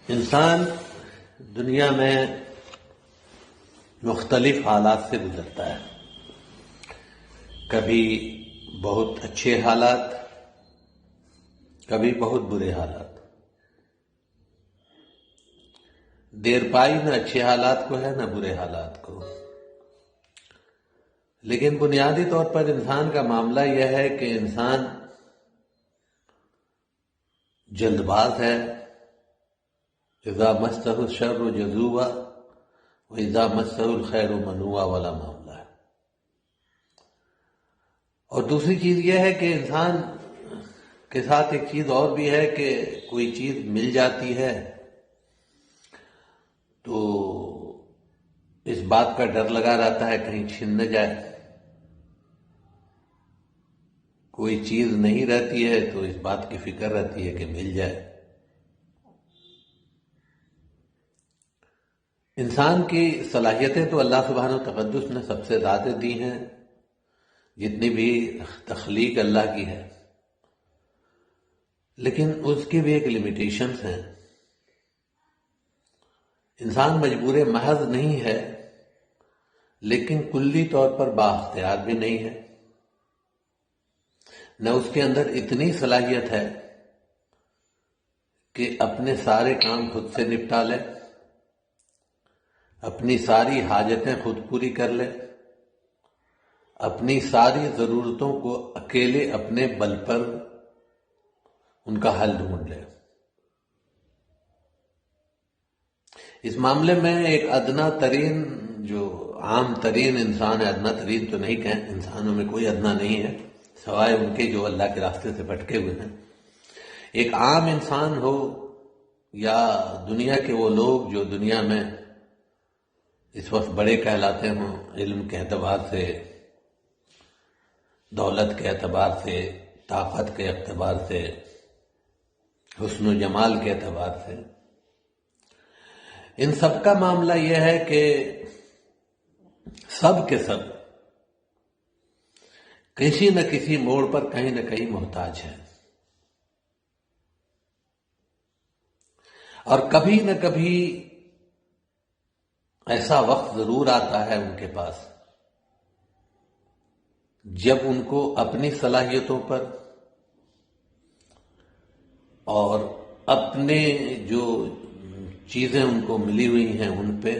انسان دنیا میں مختلف حالات سے گزرتا ہے. کبھی بہت اچھے حالات، کبھی بہت برے حالات. دیر پائی نہ اچھے حالات کو ہے نہ برے حالات کو. لیکن بنیادی طور پر انسان کا معاملہ یہ ہے کہ انسان جلد باز ہے. اذا مسہ الشر جزوعا واذا مسہ الخیر منوعا والا معاملہ ہے. اور دوسری چیز یہ ہے کہ انسان کے ساتھ ایک چیز اور بھی ہے کہ کوئی چیز مل جاتی ہے تو اس بات کا ڈر لگا رہتا ہے کہیں چھن نہ جائے. کوئی چیز نہیں رہتی ہے تو اس بات کی فکر رہتی ہے کہ مل جائے. انسان کی صلاحیتیں تو اللہ سبحانہ و تقدس نے سب سے زیادہ دی ہیں جتنی بھی تخلیق اللہ کی ہے، لیکن اس کی بھی ایک لمیٹیشنز ہیں. انسان مجبور محض نہیں ہے، لیکن کلی طور پر بااختیار بھی نہیں ہے. نہ اس کے اندر اتنی صلاحیت ہے کہ اپنے سارے کام خود سے نپٹا لے، اپنی ساری حاجتیں خود پوری کر لے، اپنی ساری ضرورتوں کو اکیلے اپنے بل پر ان کا حل ڈھونڈ لے. اس معاملے میں ایک ادنا ترین جو عام ترین انسان ہے، ادنا ترین تو نہیں کہیں، انسانوں میں کوئی ادنا نہیں ہے سوائے ان کے جو اللہ کے راستے سے بھٹکے ہوئے ہیں. ایک عام انسان ہو یا دنیا کے وہ لوگ جو دنیا میں اس وقت بڑے کہلاتے ہوں، علم کے اعتبار سے، دولت کے اعتبار سے، طاقت کے اعتبار سے، حسن و جمال کے اعتبار سے، ان سب کا معاملہ یہ ہے کہ سب کے سب کسی نہ کسی موڑ پر کہیں نہ کہیں محتاج ہے. اور کبھی نہ کبھی ایسا وقت ضرور آتا ہے ان کے پاس جب ان کو اپنی صلاحیتوں پر اور اپنے جو چیزیں ان کو ملی ہوئی ہیں ان پہ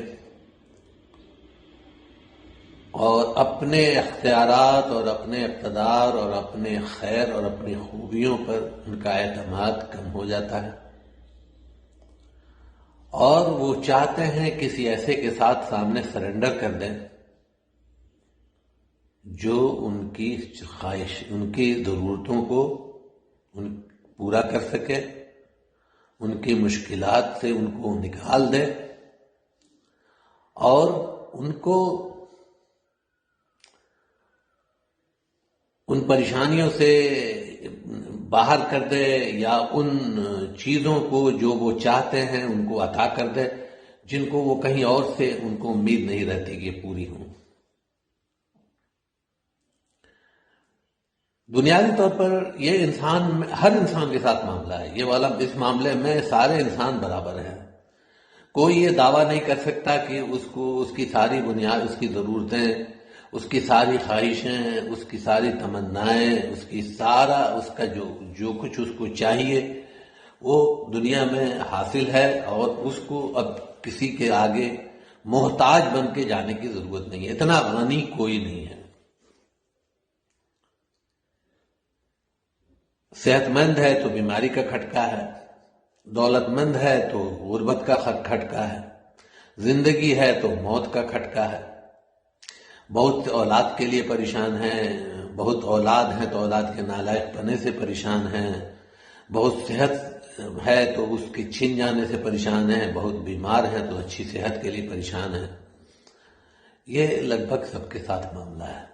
اور اپنے اختیارات اور اپنے اقتدار اور اپنے خیر اور اپنی خوبیوں پر ان کا اعتماد کم ہو جاتا ہے، اور وہ چاہتے ہیں کسی ایسے کے ساتھ سامنے سرنڈر کر دیں جو ان کی خواہش، ان کی ضرورتوں کو پورا کر سکے، ان کی مشکلات سے ان کو نکال دے اور ان کو ان پریشانیوں سے باہر کر دے یا ان چیزوں کو جو وہ چاہتے ہیں ان کو عطا کر دے جن کو وہ کہیں اور سے ان کو امید نہیں رہتی کہ پوری ہوں. بنیادی طور پر یہ ہر انسان کے ساتھ معاملہ ہے یہ والا. اس معاملے میں سارے انسان برابر ہیں. کوئی یہ دعویٰ نہیں کر سکتا کہ اس کی ساری بنیاد، اس کی ضرورتیں، اس کی ساری خواہشیں، اس کی ساری تمنائیں، اس کا جو کچھ اس کو چاہیے وہ دنیا میں حاصل ہے، اور اس کو اب کسی کے آگے محتاج بن کے جانے کی ضرورت نہیں ہے. اتنا غنی کوئی نہیں ہے. صحت مند ہے تو بیماری کا کھٹکا ہے، دولت مند ہے تو غربت کا کھٹکا ہے، زندگی ہے تو موت کا کھٹکا ہے. بہت اولاد کے لیے پریشان ہیں، بہت اولاد ہیں تو اولاد کے نالائق پنے سے پریشان ہیں، بہت صحت ہے تو اس کی چھن جانے سے پریشان ہیں، بہت بیمار ہیں تو اچھی صحت کے لیے پریشان ہیں. یہ لگ بھگ سب کے ساتھ معاملہ ہے.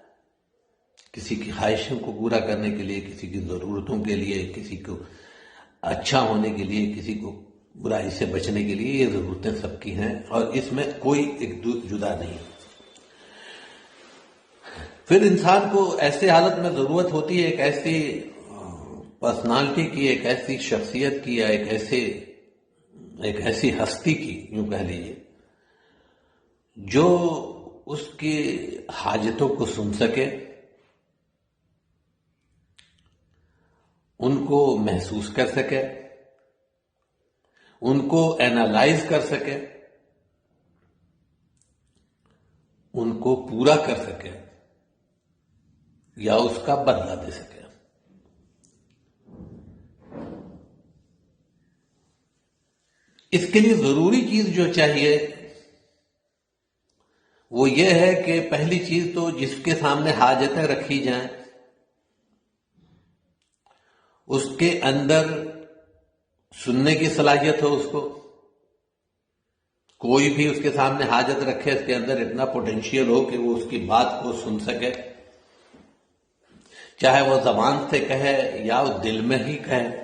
کسی کی خواہشوں کو پورا کرنے کے لیے، کسی کی ضرورتوں کے لیے، کسی کو اچھا ہونے کے لیے، کسی کو برائی سے بچنے کے لیے، یہ ضرورتیں سب کی ہیں اور اس میں کوئی ایک جدا نہیں. پھر انسان کو ایسے حالت میں ضرورت ہوتی ہے ایک ایسی پرسنالٹی کی، ایک ایسی شخصیت کی یا ایک ایسے ایک ایسی ہستی کی، یوں کہہ لیجیے، جو اس کی حاجتوں کو سن سکے، ان کو محسوس کر سکے، ان کو اینالائز کر سکے، ان کو پورا کر سکے یا اس کا بدلہ دے سکے۔ اس کے لیے ضروری چیز جو چاہیے وہ یہ ہے کہ پہلی چیز تو جس کے سامنے حاجتیں رکھی جائیں اس کے اندر سننے کی صلاحیت ہو، اس کو کوئی بھی اس کے سامنے حاجت رکھے اس کے اندر اتنا پوٹینشیل ہو کہ وہ اس کی بات کو سن سکے، چاہے وہ زبان سے کہے یا وہ دل میں ہی کہے۔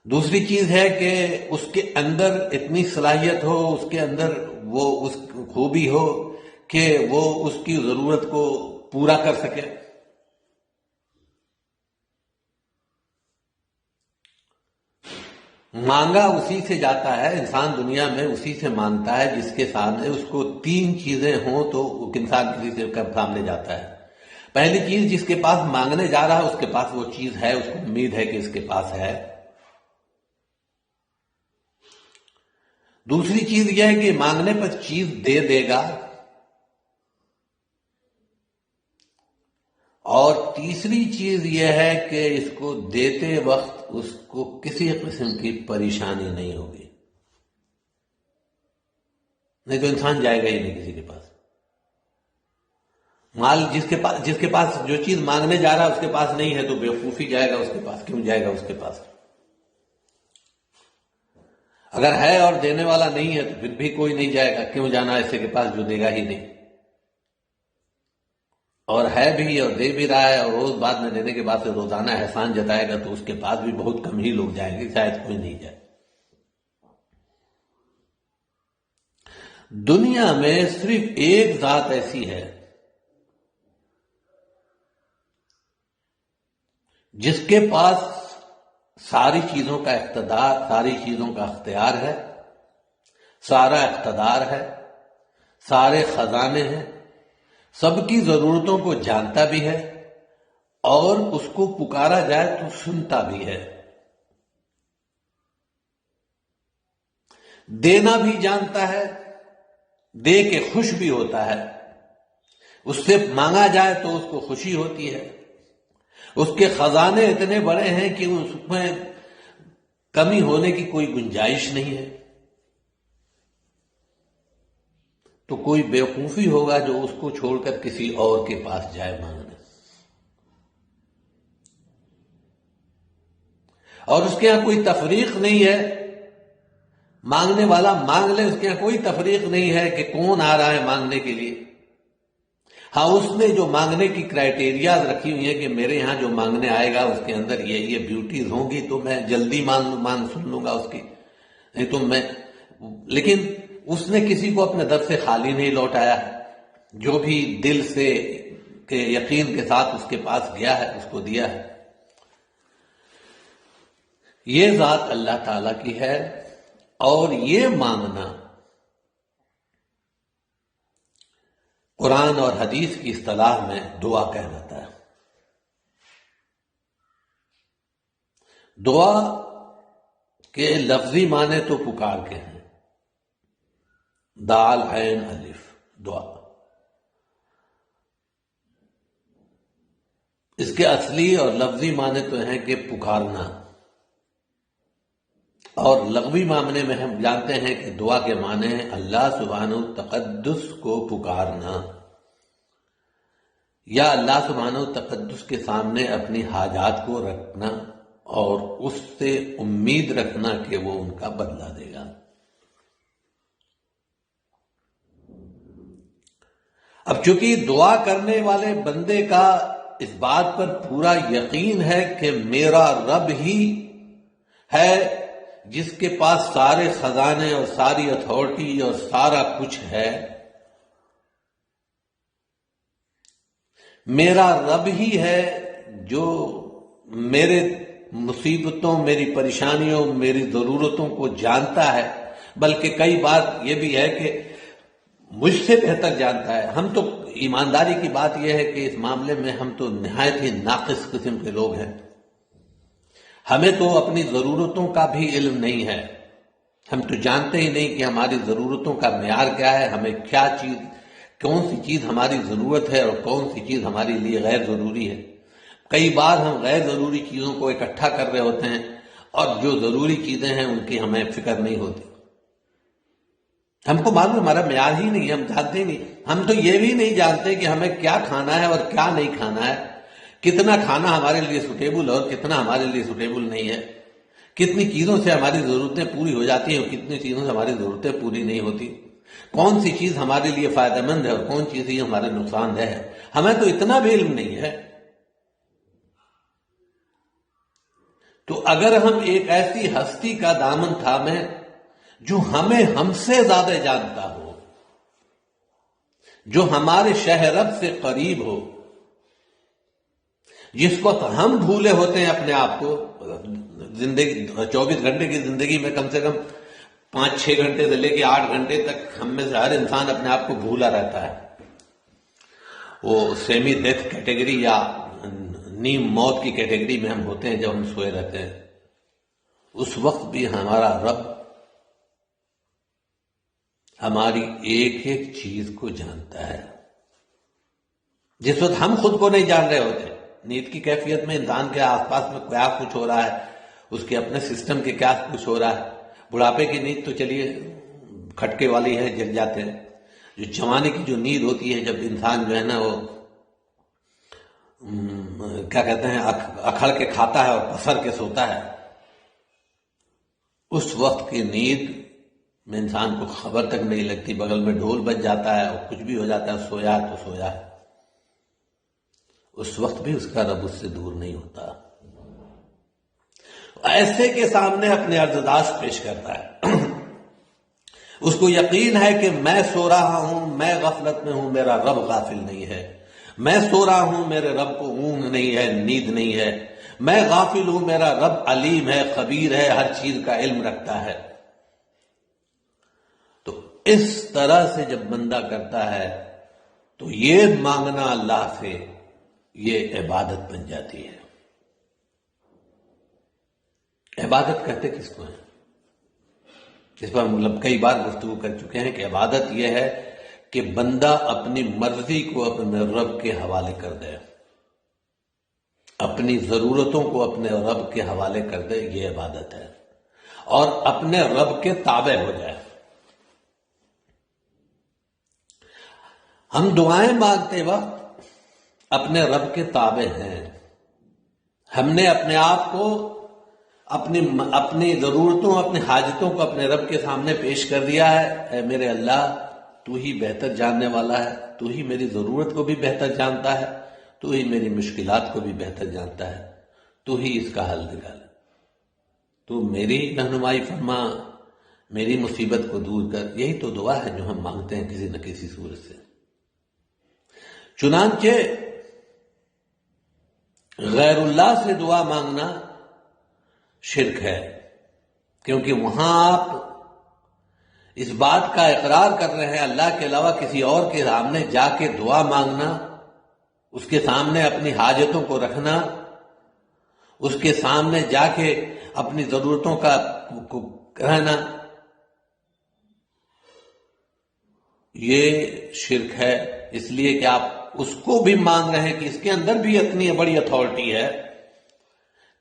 دوسری چیز ہے کہ اس کے اندر اتنی صلاحیت ہو، اس کے اندر وہ اس خوبی ہو کہ وہ اس کی ضرورت کو پورا کر سکے۔ مانگا اسی سے جاتا ہے، انسان دنیا میں اسی سے مانگتا ہے جس کے سامنے اس کو تین چیزیں ہوں تو انسان کسی سے سامنے جاتا ہے۔ پہلی چیز، جس کے پاس مانگنے جا رہا ہے اس کے پاس وہ چیز ہے، اس کو امید ہے کہ اس کے پاس ہے۔ دوسری چیز یہ ہے کہ مانگنے پر چیز دے دے گا، اور تیسری چیز یہ ہے کہ اس کو دیتے وقت اس کو کسی قسم کی پریشانی نہیں ہوگی، نہیں تو انسان جائے گا ہی نہیں کسی کے پاس۔ مال جس کے پاس جو چیز مانگنے جا رہا ہے اس کے پاس نہیں ہے تو بیوقوفی جائے گا اس کے پاس، کیوں جائے گا اس کے پاس؟ اگر ہے اور دینے والا نہیں ہے تو پھر بھی کوئی نہیں جائے گا، کیوں جانا ایسے کے پاس جو دے گا ہی نہیں؟ اور ہے بھی اور دے بھی رہا ہے اور روز بعد میں دینے کے بعد سے روزانہ احسان جتائے گا تو اس کے پاس بھی بہت کم ہی لوگ جائیں گے، شاید کوئی نہیں جائے۔ دنیا میں صرف ایک ذات ایسی ہے جس کے پاس ساری چیزوں کا اقتدار، ساری چیزوں کا اختیار ہے، سارا اقتدار ہے، سارے خزانے ہیں، سب کی ضرورتوں کو جانتا بھی ہے اور اس کو پکارا جائے تو سنتا بھی ہے، دینا بھی جانتا ہے، دے کے خوش بھی ہوتا ہے، اس سے مانگا جائے تو اس کو خوشی ہوتی ہے۔ اس کے خزانے اتنے بڑے ہیں کہ اس میں کمی ہونے کی کوئی گنجائش نہیں ہے۔ تو کوئی بیوقوفی ہوگا جو اس کو چھوڑ کر کسی اور کے پاس جائے مانگنے، اور اس کے ہاں کوئی تفریق نہیں ہے، مانگنے والا مانگ لے، اس کے ہاں کوئی تفریق نہیں ہے کہ کون آ رہا ہے مانگنے کے لیے۔ ہاں اس نے جو مانگنے کی کرائٹیریاز رکھی ہوئی ہیں کہ میرے یہاں جو مانگنے آئے گا اس کے اندر یہ بیوٹیز ہوں گی تو میں جلدی سن لوں گا اس کی، نہیں تو میں، لیکن اس نے کسی کو اپنے در سے خالی نہیں لوٹایا، جو بھی دل سے کہ یقین کے ساتھ اس کے پاس گیا ہے اس کو دیا ہے۔ یہ ذات اللہ تعالی کی ہے، اور یہ مانگنا قرآن اور حدیث کی اصطلاح میں دعا کہلاتا ہے۔ دعا کے لفظی معنی تو پکار کے ہیں، دال عین الف، دعا۔ اس کے اصلی اور لفظی معنی تو ہیں کہ پکارنا، اور لغوی معاملے میں ہم جانتے ہیں کہ دعا کے معنی ہیں اللہ سبحانہ تقدس کو پکارنا، یا اللہ سبحانہ تقدس کے سامنے اپنی حاجات کو رکھنا اور اس سے امید رکھنا کہ وہ ان کا بدلہ دے گا۔ اب چونکہ دعا کرنے والے بندے کا اس بات پر پورا یقین ہے کہ میرا رب ہی ہے جس کے پاس سارے خزانے اور ساری اتھارٹی اور سارا کچھ ہے، میرا رب ہی ہے جو میرے مصیبتوں، میری پریشانیوں، میری ضرورتوں کو جانتا ہے، بلکہ کئی بار یہ بھی ہے کہ مجھ سے بہتر جانتا ہے۔ ہم تو ایمانداری کی بات یہ ہے کہ اس معاملے میں ہم تو نہایت ہی ناقص قسم کے لوگ ہیں۔ ہمیں تو اپنی ضرورتوں کا بھی علم نہیں ہے، ہم تو جانتے ہی نہیں کہ ہماری ضرورتوں کا معیار کیا ہے، ہمیں کیا چیز، کون سی چیز ہماری ضرورت ہے اور کون سی چیز ہمارے لیے غیر ضروری ہے۔ کئی بار ہم غیر ضروری چیزوں کو اکٹھا کر رہے ہوتے ہیں اور جو ضروری چیزیں ہیں ان کی ہمیں فکر نہیں ہوتی۔ ہم کو معلوم ہمارا معیار ہی نہیں ہے، ہم جانتے ہی نہیں۔ ہم تو یہ بھی نہیں جانتے کہ ہمیں کیا کھانا ہے اور کیا نہیں کھانا ہے، کتنا کھانا ہمارے لیے سوٹیبل ہے اور کتنا ہمارے لیے سوٹیبل نہیں ہے، کتنی چیزوں سے ہماری ضرورتیں پوری ہو جاتی ہیں اور کتنی چیزوں سے ہماری ضرورتیں پوری نہیں ہوتی، کون سی چیز ہمارے لیے فائدہ مند ہے اور کون چیز ہمارے نقصان دہ ہے، ہمیں تو اتنا بھی علم نہیں ہے۔ تو اگر ہم ایک ایسی ہستی کا دامن تھامیں جو ہمیں ہم سے زیادہ جانتا ہو، جو ہمارے شہ رب سے قریب ہو، جس وقت ہم بھولے ہوتے ہیں اپنے آپ کو، زندگی 24 گھنٹے کی زندگی میں کم سے کم 5-6 گھنٹے سے لے کے 8 گھنٹے تک ہم میں سے ہر انسان اپنے آپ کو بھولا رہتا ہے۔ وہ سیمی ڈیتھ کیٹیگری یا نیم موت کی کیٹیگری میں ہم ہوتے ہیں جب ہم سوئے رہتے ہیں۔ اس وقت بھی ہمارا رب ہماری ایک ایک چیز کو جانتا ہے، جس وقت ہم خود کو نہیں جان رہے ہوتے۔ نیند کی کیفیت میں انسان کے آس پاس میں کیا کچھ ہو رہا ہے، اس کے اپنے سسٹم کے کیا کچھ ہو رہا ہے۔ بڑھاپے کی نیند تو چلیے کھٹکے والی ہے، جل جاتے ہیں۔ جو جوانی کی جو نیند ہوتی ہے، جب انسان جو ہے نا وہ کیا کہتے ہیں اکھڑ کے کھاتا ہے اور پسر کے سوتا ہے، اس وقت کی نیند میں انسان کو خبر تک نہیں لگتی، بغل میں ڈھول بج جاتا ہے اور کچھ بھی ہو جاتا ہے، سویا ہے تو سویا ہے۔ اس وقت بھی اس کا رب اس سے دور نہیں ہوتا۔ ایسے کے سامنے اپنے عرضداشت پیش کرتا ہے، اس کو یقین ہے کہ میں سو رہا ہوں، میں غفلت میں ہوں، میرا رب غافل نہیں ہے۔ میں سو رہا ہوں، میرے رب کو اونگ نہیں ہے، نیند نہیں ہے۔ میں غافل ہوں، میرا رب علیم ہے، خبیر ہے، ہر چیز کا علم رکھتا ہے۔ تو اس طرح سے جب بندہ کرتا ہے تو یہ مانگنا اللہ سے یہ عبادت بن جاتی ہے۔ عبادت کہتے کس کو ہیں؟ اس پر مطلب کئی بار گفتگو کر چکے ہیں کہ عبادت یہ ہے کہ بندہ اپنی مرضی کو اپنے رب کے حوالے کر دے، اپنی ضرورتوں کو اپنے رب کے حوالے کر دے، یہ عبادت ہے، اور اپنے رب کے تابع ہو جائے۔ ہم دعائیں مانگتے وقت اپنے رب کے تابع ہیں، ہم نے اپنے آپ کو اپنی ضرورتوں، اپنی حاجتوں کو اپنے رب کے سامنے پیش کر دیا ہے۔ اے میرے اللہ، تو ہی بہتر جاننے والا ہے، تو ہی میری ضرورت کو بھی بہتر جانتا ہے، تو ہی میری مشکلات کو بھی بہتر جانتا ہے، تو ہی اس کا حل نکال، تو میری رہنمائی فرما، میری مصیبت کو دور کر۔ یہی تو دعا ہے جو ہم مانگتے ہیں کسی نہ کسی صورت سے۔ چنانچہ غیر اللہ سے دعا مانگنا شرک ہے، کیونکہ وہاں آپ اس بات کا اقرار کر رہے ہیں اللہ کے علاوہ کسی اور کے سامنے جا کے دعا مانگنا، اس کے سامنے اپنی حاجتوں کو رکھنا، اس کے سامنے جا کے اپنی ضرورتوں کا کہنا، یہ شرک ہے۔ اس لیے کہ آپ اس کو بھی مانگ رہے ہیں کہ اس کے اندر بھی اتنی بڑی اتھارٹی ہے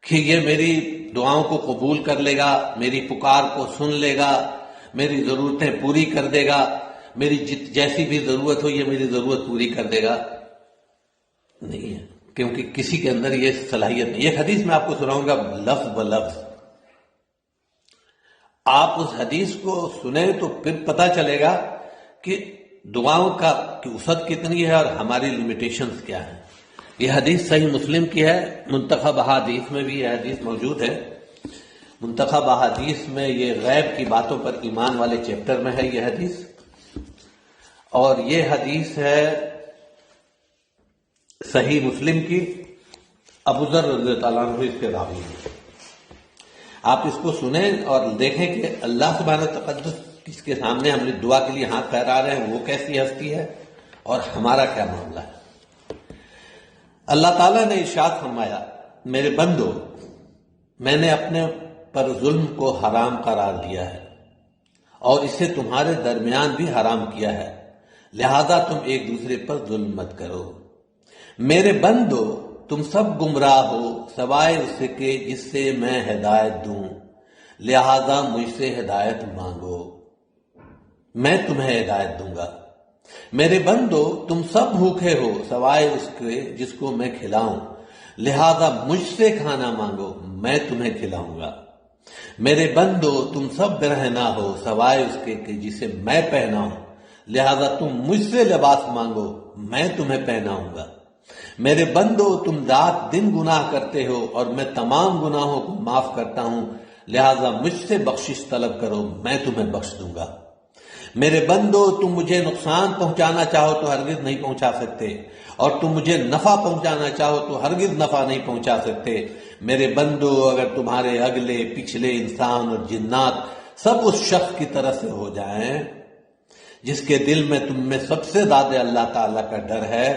کہ یہ میری دعاؤں کو قبول کر لے گا، میری پکار کو سن لے گا، میری ضرورتیں پوری کر دے گا، میری جیسی بھی ضرورت ہو یہ میری ضرورت پوری کر دے گا۔ نہیں ہے، کیونکہ کسی کے اندر یہ صلاحیت نہیں۔ ایک حدیث میں آپ کو سناؤں گا لفظ ب لفظ، آپ اس حدیث کو سنیں تو پھر پتہ چلے گا کہ دعاؤں کا کی وسعت کتنی ہے اور ہماری لیمیٹیشنز کیا ہیں۔ یہ حدیث صحیح مسلم کی ہے، منتخب احادیث میں بھی یہ حدیث موجود ہے۔ منتخب احادیث میں یہ غیب کی باتوں پر ایمان والے چیپٹر میں ہے یہ حدیث، اور یہ حدیث ہے صحیح مسلم کی، ابو ذر رضی اللہ عنہ اس کے راوی ہیں۔ آپ اس کو سنیں اور دیکھیں کہ اللہ سبحانہ تقدس کس کے سامنے ہم دعا کے لیے ہاتھ پھیلا رہے ہیں وہ کیسی ہستی ہے اور ہمارا کیا معاملہ ہے۔ اللہ تعالیٰ نے ارشاد فرمایا، میرے بندو، میں نے اپنے پر ظلم کو حرام قرار دیا ہے اور اسے تمہارے درمیان بھی حرام کیا ہے، لہذا تم ایک دوسرے پر ظلم مت کرو۔ میرے بندو، تم سب گمراہ ہو سوائے اس کے جس سے میں ہدایت دوں، لہذا مجھ سے ہدایت مانگو، میں تمہیں ہدایت دوں گا۔ میرے بندو، تم سب بھوکے ہو سوائے اس کے جس کو میں کھلاؤں، لہذا مجھ سے کھانا مانگو، میں تمہیں کھلاؤں گا۔ میرے بندو، تم سب برہنہ ہو سوائے اس کے کہ جسے میں پہناؤں، لہذا تم مجھ سے لباس مانگو، میں تمہیں پہناؤں گا۔ میرے بندو، تم رات دن گناہ کرتے ہو اور میں تمام گناہوں کو معاف کرتا ہوں، لہذا مجھ سے بخشش طلب کرو، میں تمہیں بخش دوں گا۔ میرے بندو، تم مجھے نقصان پہنچانا چاہو تو ہرگز نہیں پہنچا سکتے، اور تم مجھے نفع پہنچانا چاہو تو ہرگز نفع نہیں پہنچا سکتے۔ میرے بندو، اگر تمہارے اگلے پچھلے انسان اور جنات سب اس شخص کی طرح سے ہو جائیں جس کے دل میں تم میں سب سے زیادہ اللہ تعالیٰ کا ڈر ہے،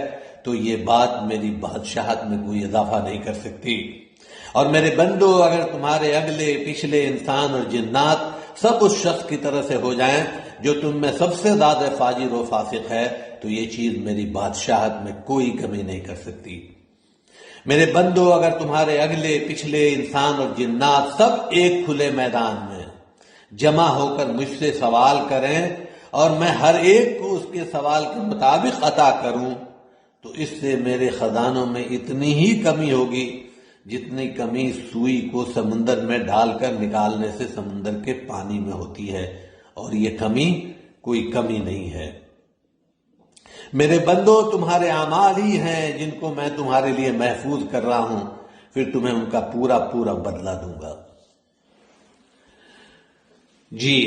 تو یہ بات میری بادشاہت میں کوئی اضافہ نہیں کر سکتی۔ اور میرے بندو، اگر تمہارے اگلے پچھلے انسان اور جنات سب اس شخص کی طرح سے ہو جائیں جو تم میں سب سے زیادہ فاجر و فاسق ہے، تو یہ چیز میری بادشاہت میں کوئی کمی نہیں کر سکتی۔ میرے بندو، اگر تمہارے اگلے پچھلے انسان اور جنات سب ایک کھلے میدان میں جمع ہو کر مجھ سے سوال کریں اور میں ہر ایک کو اس کے سوال کے مطابق عطا کروں، تو اس سے میرے خزانوں میں اتنی ہی کمی ہوگی جتنی کمی سوئی کو سمندر میں ڈال کر نکالنے سے سمندر کے پانی میں ہوتی ہے، اور یہ کمی کوئی کمی نہیں ہے۔ میرے بندو، تمہارے اعمال ہی ہیں جن کو میں تمہارے لیے محفوظ کر رہا ہوں، پھر تمہیں ان کا پورا پورا بدلہ دوں گا۔ جی،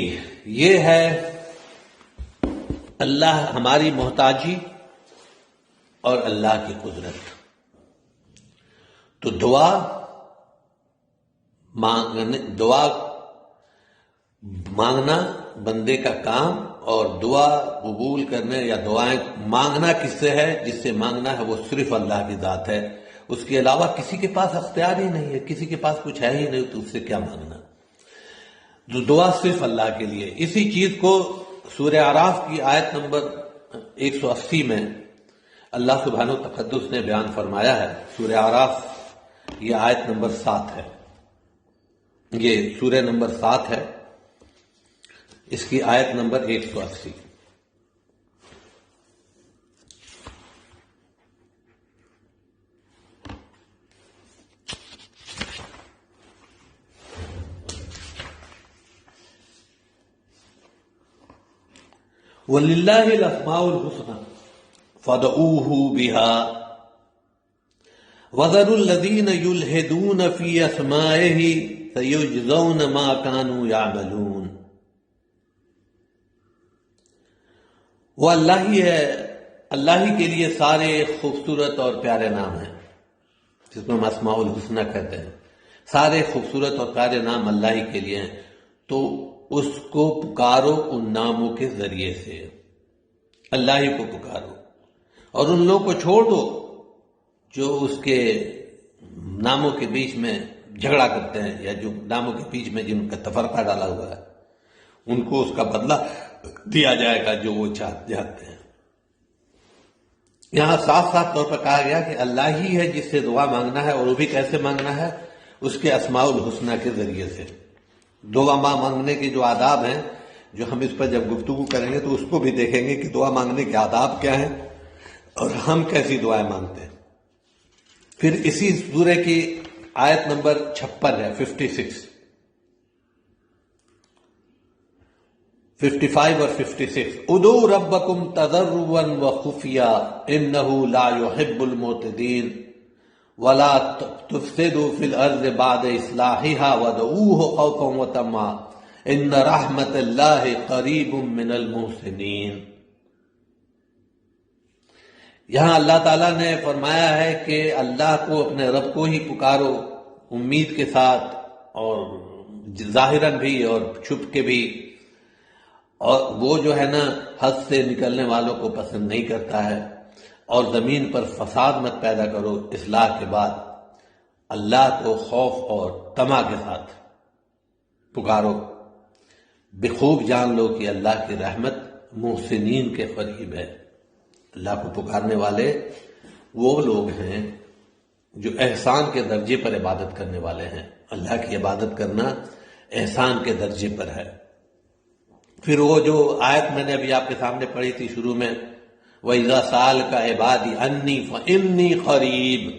یہ ہے اللہ ہماری محتاجی اور اللہ کی قدرت۔ تو دعا مانگنا بندے کا کام، اور دعا قبول کرنے یا دعائیں مانگنا کس سے ہے؟ جس سے مانگنا ہے وہ صرف اللہ کی ذات ہے، اس کے علاوہ کسی کے پاس اختیار ہی نہیں ہے، کسی کے پاس کچھ ہے ہی نہیں، تو اس سے کیا مانگنا؟ جو دعا صرف اللہ کے لیے۔ اسی چیز کو سورہ اعراف کی آیت نمبر 180 میں اللہ سبحانہ تقدس نے بیان فرمایا ہے۔ سورہ اعراف یہ آیت نمبر 7 ہے، یہ سورہ نمبر 7 ہے، اس کی آیت نمبر 180۔ وَلِلَّهِ الْأَسْمَاءُ الْحُسْنَى فَادْعُوهُ بِهَا وَذَرُوا الَّذِينَ يُلْحِدُونَ فِي أَسْمَائِهِ سَيُجْزَوْنَ مَا كَانُوا يَعْمَلُونَ۔ وہ اللہ ہی ہے، اللہ ہی کے لیے سارے خوبصورت اور پیارے نام ہیں، جس میں ہم اسماء الحسنى کہتے ہیں۔ سارے خوبصورت اور پیارے نام اللہ ہی کے لیے ہیں، تو اس کو پکارو ان ناموں کے ذریعے سے، اللہ ہی کو پکارو، اور ان لوگوں کو چھوڑ دو جو اس کے ناموں کے بیچ میں جھگڑا کرتے ہیں، یا جو ناموں کے بیچ میں جن کا تفرقہ ڈالا ہوا ہے، ان کو اس کا بدلہ دیا جائے گا جو وہ چاہتے ہیں۔ یہاں صاف صاف طور پر کہا گیا کہ اللہ ہی ہے جس سے دعا مانگنا ہے، اور وہ بھی کیسے مانگنا ہے؟ اس کے اسماء الحسنى کے ذریعے سے۔ دعا مانگنے کے جو آداب ہیں، جو ہم اس پر جب گفتگو کریں گے تو اس کو بھی دیکھیں گے کہ دعا مانگنے کے آداب کیا ہیں اور ہم کیسی دعائیں مانگتے ہیں۔ پھر اسی سورہ کی آیت نمبر 56 ہے، 55 اور 56۔ ادعوا ربکم تضرعا وخفیا انہ لا يحب المعتدین ولا تفسدوا فی الارض بعد اصلاحها وادعوه خوفا وطمعا ان رحمت اللہ قریب من المحسنین۔ یہاں اللہ تعالیٰ نے فرمایا ہے کہ اللہ کو، اپنے رب کو ہی پکارو امید کے ساتھ اور ظاہراً بھی اور چھپ کے بھی، اور وہ جو ہے نا حد سے نکلنے والوں کو پسند نہیں کرتا ہے۔ اور زمین پر فساد مت پیدا کرو، اصلاح کے بعد اللہ کو خوف اور طمع کے ساتھ پکارو۔ بخوب جان لو کہ اللہ کی رحمت محسنین کے قریب ہے۔ اللہ کو پکارنے والے وہ لوگ ہیں جو احسان کے درجے پر عبادت کرنے والے ہیں۔ اللہ کی عبادت کرنا احسان کے درجے پر ہے۔ پھر وہ جو آیت میں نے ابھی آپ کے سامنے پڑھی تھی شروع میں، وَإِذَا سَأَلَكَ عِبَادِي عَنِّي فَإِنِّي قَرِيبٌ،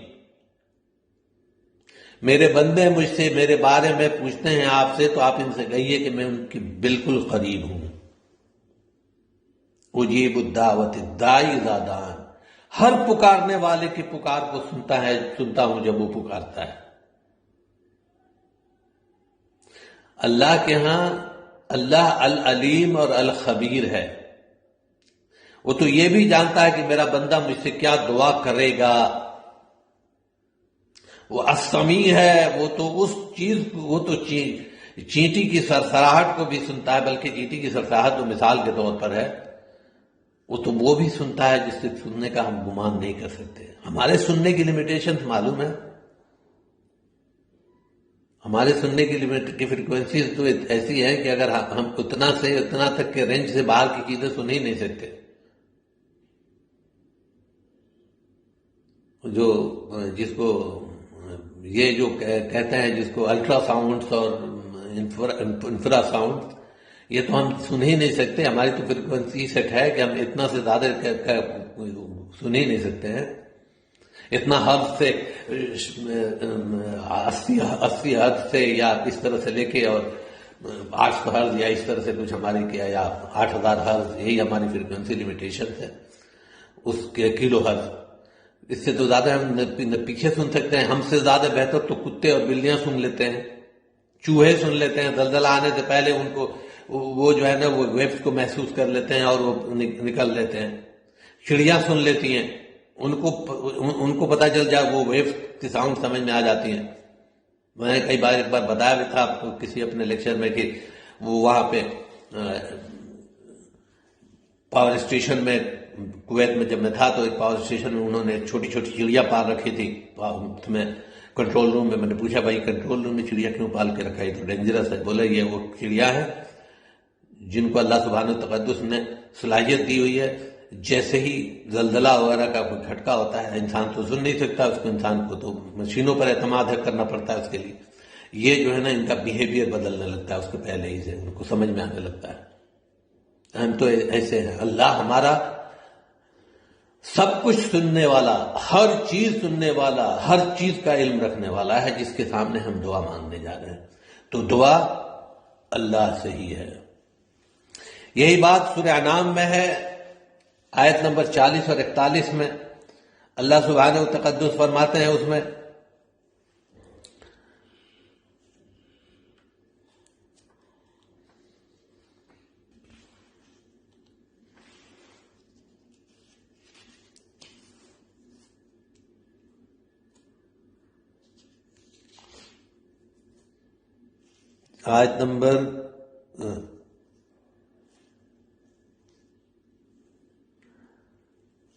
میرے بندے مجھ سے میرے بارے میں پوچھتے ہیں آپ سے تو آپ ان سے کہیے کہ میں ان کی بالکل قریب ہوں۔ اجیب الدعوت الداعی اذا دعان، ہر پکارنے والے کی پکار کو سنتا ہوں جب وہ پکارتا ہے۔ اللہ کے ہاں اللہ العلیم اور الخبیر ہے، وہ تو یہ بھی جانتا ہے کہ میرا بندہ مجھ سے کیا دعا کرے گا۔ وہ السمیع ہے، وہ تو اس چیز وہ تو چینٹی کی سرسراہٹ کو بھی سنتا ہے، بلکہ چینٹی کی سرسراہٹ تو مثال کے طور پر ہے، وہ بھی سنتا ہے جس سے سننے کا ہم گمان نہیں کر سکتے۔ ہمارے سننے کی لیمیٹیشن معلوم ہے، ہمارے سننے کی فریکوینسیز تو ایسی ہے کہ اگر ہم اتنا سے اتنا تک کے رینج سے باہر کی چیزیں سن ہی نہیں سکتے۔ جس کو یہ جو کہتے ہیں جس کو الٹرا ساؤنڈس اور انفرا ساؤنڈ، یہ تو ہم سن ہی نہیں سکتے۔ ہماری تو فریکوینسی سیٹ ہے کہ ہم اتنا سے زیادہ سن ہی نہیں سکتے ہیں۔ اتنا حد سے 80 حد سے یا اس طرح سے لے کے اور 800 ہرز یا اس طرح سے کچھ ہماری کیا یا 8000 ہرز، یہی ہماری فریکوینسی لیمیٹیشن ہے اس کے کلو ہرز۔ اس سے تو زیادہ ہم نہ پیچھے سن سکتے ہیں۔ ہم سے زیادہ بہتر تو کتے اور بلیاں سن لیتے ہیں، چوہے سن لیتے ہیں، زلزلہ آنے سے پہلے ان کو وہ جو ہے نا وہ ویوز کو محسوس کر لیتے ہیں اور وہ نکل لیتے ہیں۔ چڑیاں سن لیتی ہیں، ان کو پتہ چل جائے وہ ویوز کی ساؤنڈ سمجھ میں آ جاتی ہیں۔ میں نے کئی بار ایک بار بتایا بھی تھا آپ کو کسی اپنے لیکچر میں کہ وہ وہاں پہ پاور اسٹیشن میں کویت میں جب میں تھا تو ایک پاور اسٹیشن میں انہوں نے چھوٹی چھوٹی چڑیا پال رکھی تھی۔ میں کنٹرول روم میں نے پوچھا بھائی کنٹرول روم میں چڑیا کیوں پال کے رکھا ہے، تو ڈینجرس ہے۔ بولے یہ وہ چڑیا ہے جن کو اللہ سبحانہ تقدس نے صلاحیت دی ہوئی ہے، جیسے ہی زلزلہ وغیرہ کا کوئی جھٹکا ہوتا ہے انسان تو سن نہیں سکتا اس کو، انسان کو تو مشینوں پر اعتماد کرنا پڑتا ہے اس کے لیے۔ یہ جو ہے نا ان کا بیہیویئر بدلنے لگتا ہے اس کے پہلے ہی سے، ان کو سمجھ میں آنے لگتا ہے۔ ہم تو ایسے ہیں۔ اللہ ہمارا سب کچھ سننے والا، ہر چیز سننے والا، ہر چیز کا علم رکھنے والا ہے، جس کے سامنے ہم دعا مانگنے جا رہے ہیں تو دعا اللہ سے ہی ہے۔ یہی بات سورہ انعام میں ہے، آیت نمبر 40 اور 41 میں اللہ سبحانہ و تقدس فرماتے ہیں اس میں آیت نمبر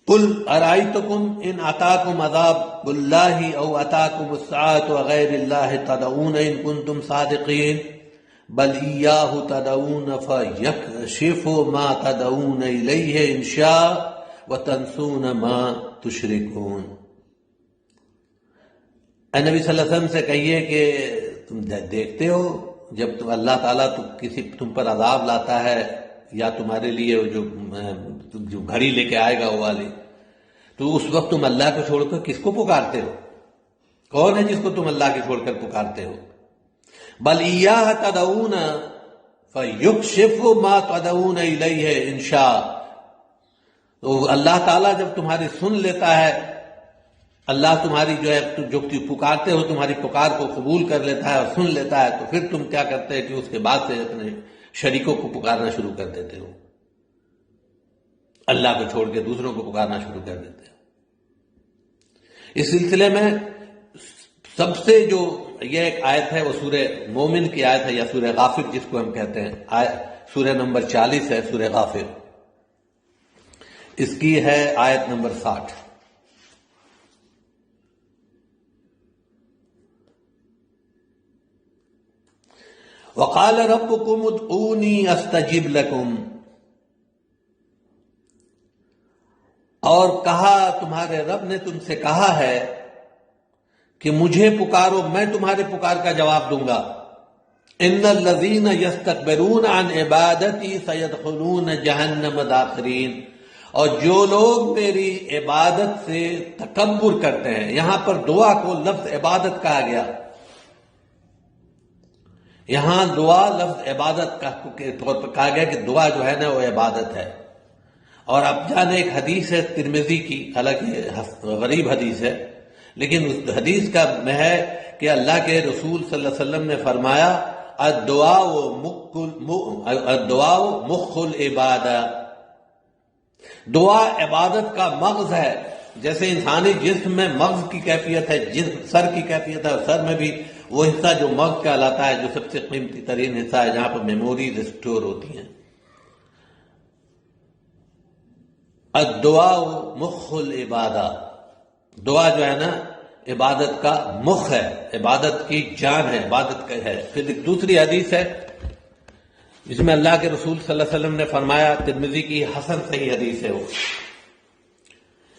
قل ارائیتکم ان اتاکم عذاب اللہ او اتاکم الساعۃ وغیر اللہ تدعون ان کنتم صادقین بل ایاہ تدعون فیکشف ما تدعون الیہ ان شاء وتنسون ما تشرکون۔ اے نبی صلی اللہ علیہ وسلم سے کہیے کہ تم دیکھتے ہو جب تم اللہ تعالیٰ تم پر عذاب لاتا ہے یا تمہارے لیے جو گھڑی لے کے آئے گا وہ والی، تو اس وقت تم اللہ کو چھوڑ کر کس کو پکارتے ہو؟ کون ہے جس کو تم اللہ کے چھوڑ کر پکارتے ہو؟ بل ایاہ تدعون فیکشف ما تدعون الیہ ان شاء۔ تو اللہ تعالیٰ جب تمہاری سن لیتا ہے، اللہ تمہاری جو پکارتے ہو تمہاری پکار کو قبول کر لیتا ہے اور سن لیتا ہے، تو پھر تم کیا کرتے ہیں کہ اس کے بعد سے اپنے شریکوں کو پکارنا شروع کر دیتے ہو، اللہ کو چھوڑ کے دوسروں کو پکارنا شروع کر دیتے ہو۔ اس سلسلے میں سب سے جو یہ ایک آیت ہے، وہ سورہ مومن کی آیت ہے یا سورہ غافر جس کو ہم کہتے ہیں، سورہ نمبر 40 ہے سورہ غافر، اس کی ہے آیت نمبر 60۔ وقال ربكم ادعوني استجب لكم، اور کہا تمہارے رب نے تم سے کہا ہے کہ مجھے پکارو، میں تمہارے پکار کا جواب دوں گا۔ ان الذين يستكبرون عن عبادتي سيدخلون جہنم داخرین، اور جو لوگ میری عبادت سے تکبر کرتے ہیں، یہاں پر دعا کو لفظ عبادت کہا گیا، یہاں دعا لفظ عبادت کے طور پر کہا گیا کہ دعا جو ہے نا وہ عبادت ہے۔ اور اب جانے ایک حدیث ہے ترمذی کی، حالانکہ غریب حدیث ہے، لیکن اس حدیث کا میں ہے کہ اللہ کے رسول صلی اللہ علیہ وسلم نے فرمایا الدعاء مخ العبادہ، دعا عبادت کا مغز ہے۔ جیسے انسانی جسم میں مغز کی کیفیت ہے، سر کی کیفیت ہے، اور سر میں بھی وہ حصہ جو مغز کہلاتا ہے، جو سب سے قیمتی ترین حصہ ہے، جہاں پر میموریز اسٹور ہوتی ہیں۔ الدعاء مخ العبادہ، دعا جو ہے نا عبادت کا مخ ہے، عبادت کی جان ہے، عبادت کا ہے۔ پھر ایک دوسری حدیث ہے جس میں اللہ کے رسول صلی اللہ علیہ وسلم نے فرمایا، ترمذی کی حسن صحیح حدیث ہے وہ،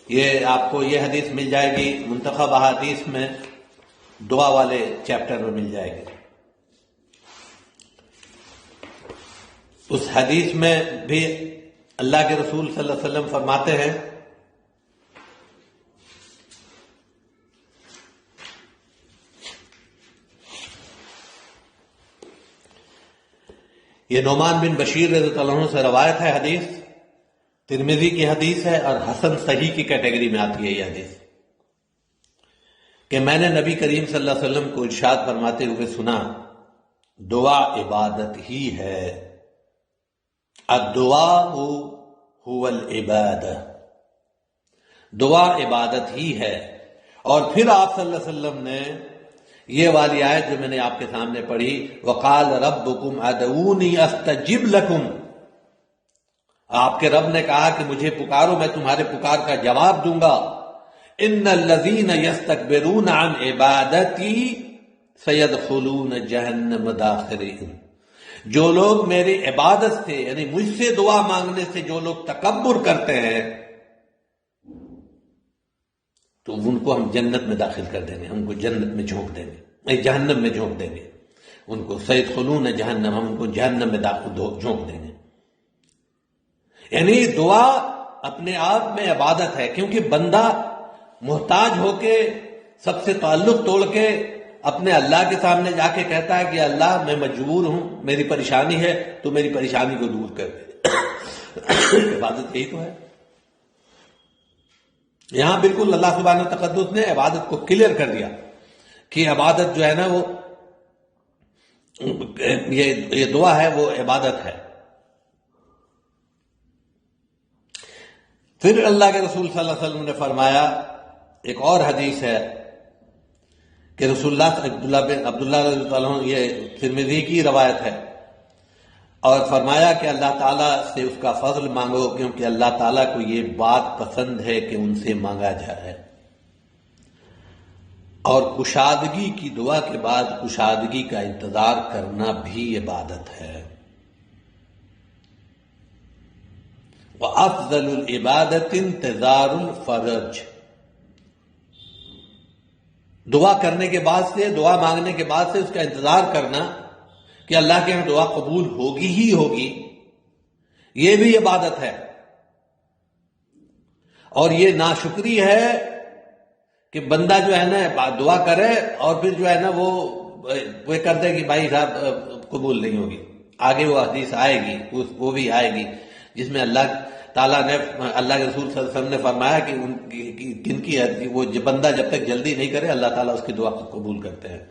یہ آپ کو یہ حدیث مل جائے گی منتخب احادیث میں، دعا والے چیپٹر میں مل جائے گی۔ اس حدیث میں بھی اللہ کے رسول صلی اللہ علیہ وسلم فرماتے ہیں یہ نعمان بن بشیر رضی اللہ عنہ سے روایت ہے حدیث، ترمذی کی حدیث ہے اور حسن صحیح کی کیٹیگری میں آتی ہے یہ حدیث، کہ میں نے نبی کریم صلی اللہ علیہ وسلم کو ارشاد فرماتے ہوئے سنا، دعا عبادت ہی ہے، الدعاء هو العبادہ، دعا عبادت ہی ہے۔ اور پھر آپ صلی اللہ علیہ وسلم نے یہ والی آیت جو میں نے آپ کے سامنے پڑھی، وقال ربکم ادعونی استجب لکم، آپ کے رب نے کہا کہ مجھے پکارو، میں تمہارے پکار کا جواب دوں گا۔ ان الذین یستکبرون عن عبادتی سیدخلون جہنم داخرین، جو لوگ میری عبادت سے یعنی مجھ سے دعا مانگنے سے جو لوگ تکبر کرتے ہیں تو ان کو ہم جنت میں داخل کر دیں گے، ہم کو جنت میں جھونک دیں گے، جہنم میں جھونک دیں گے ان کو، سیدخلون جہنم، ہم ان کو جہنم میں جھونک دیں گے۔ یعنی دعا اپنے آپ میں عبادت ہے، کیونکہ بندہ محتاج ہو کے سب سے تعلق توڑ کے اپنے اللہ کے سامنے جا کے کہتا ہے کہ اللہ میں مجبور ہوں، میری پریشانی ہے تو میری پریشانی کو دور کر دے۔ عبادت یہی تو ہے۔ یہاں بالکل اللہ سبحانہ تقدس نے عبادت کو کلیئر کر دیا کہ عبادت جو ہے نا وہ یہ دعا ہے، وہ عبادت ہے۔ پھر اللہ کے رسول صلی اللہ علیہ وسلم نے فرمایا، ایک اور حدیث ہے کہ رسول اللہ عبداللہ رضی اللہ عنہ، یہ ترمذی کی روایت ہے، اور فرمایا کہ اللہ تعالیٰ سے اس کا فضل مانگو، کیونکہ اللہ تعالیٰ کو یہ بات پسند ہے کہ ان سے مانگا جائے، اور کشادگی کی دعا کے بعد کشادگی کا انتظار کرنا بھی عبادت ہے۔ وَأَفْضَلُ الْعِبَادَةِ انتظار الفرج، دعا کرنے کے بعد سے، دعا مانگنے کے بعد سے اس کا انتظار کرنا کہ اللہ کے یہاں دعا قبول ہوگی ہی ہوگی، یہ بھی عبادت ہے۔ اور یہ ناشکری ہے کہ بندہ جو ہے نا دعا کرے اور پھر جو ہے نا وہ کر دے کہ بھائی صاحب قبول نہیں ہوگی۔ آگے وہ حدیث آئے گی، وہ بھی آئے گی جس میں اللہ تعالیٰ نے، اللہ کے رسول صلی اللہ علیہ وسلم نے فرمایا کہ کن کی وہ بندہ جب تک جلدی نہیں کرے اللہ تعالیٰ اس کی دعا کو قبول کرتے ہیں۔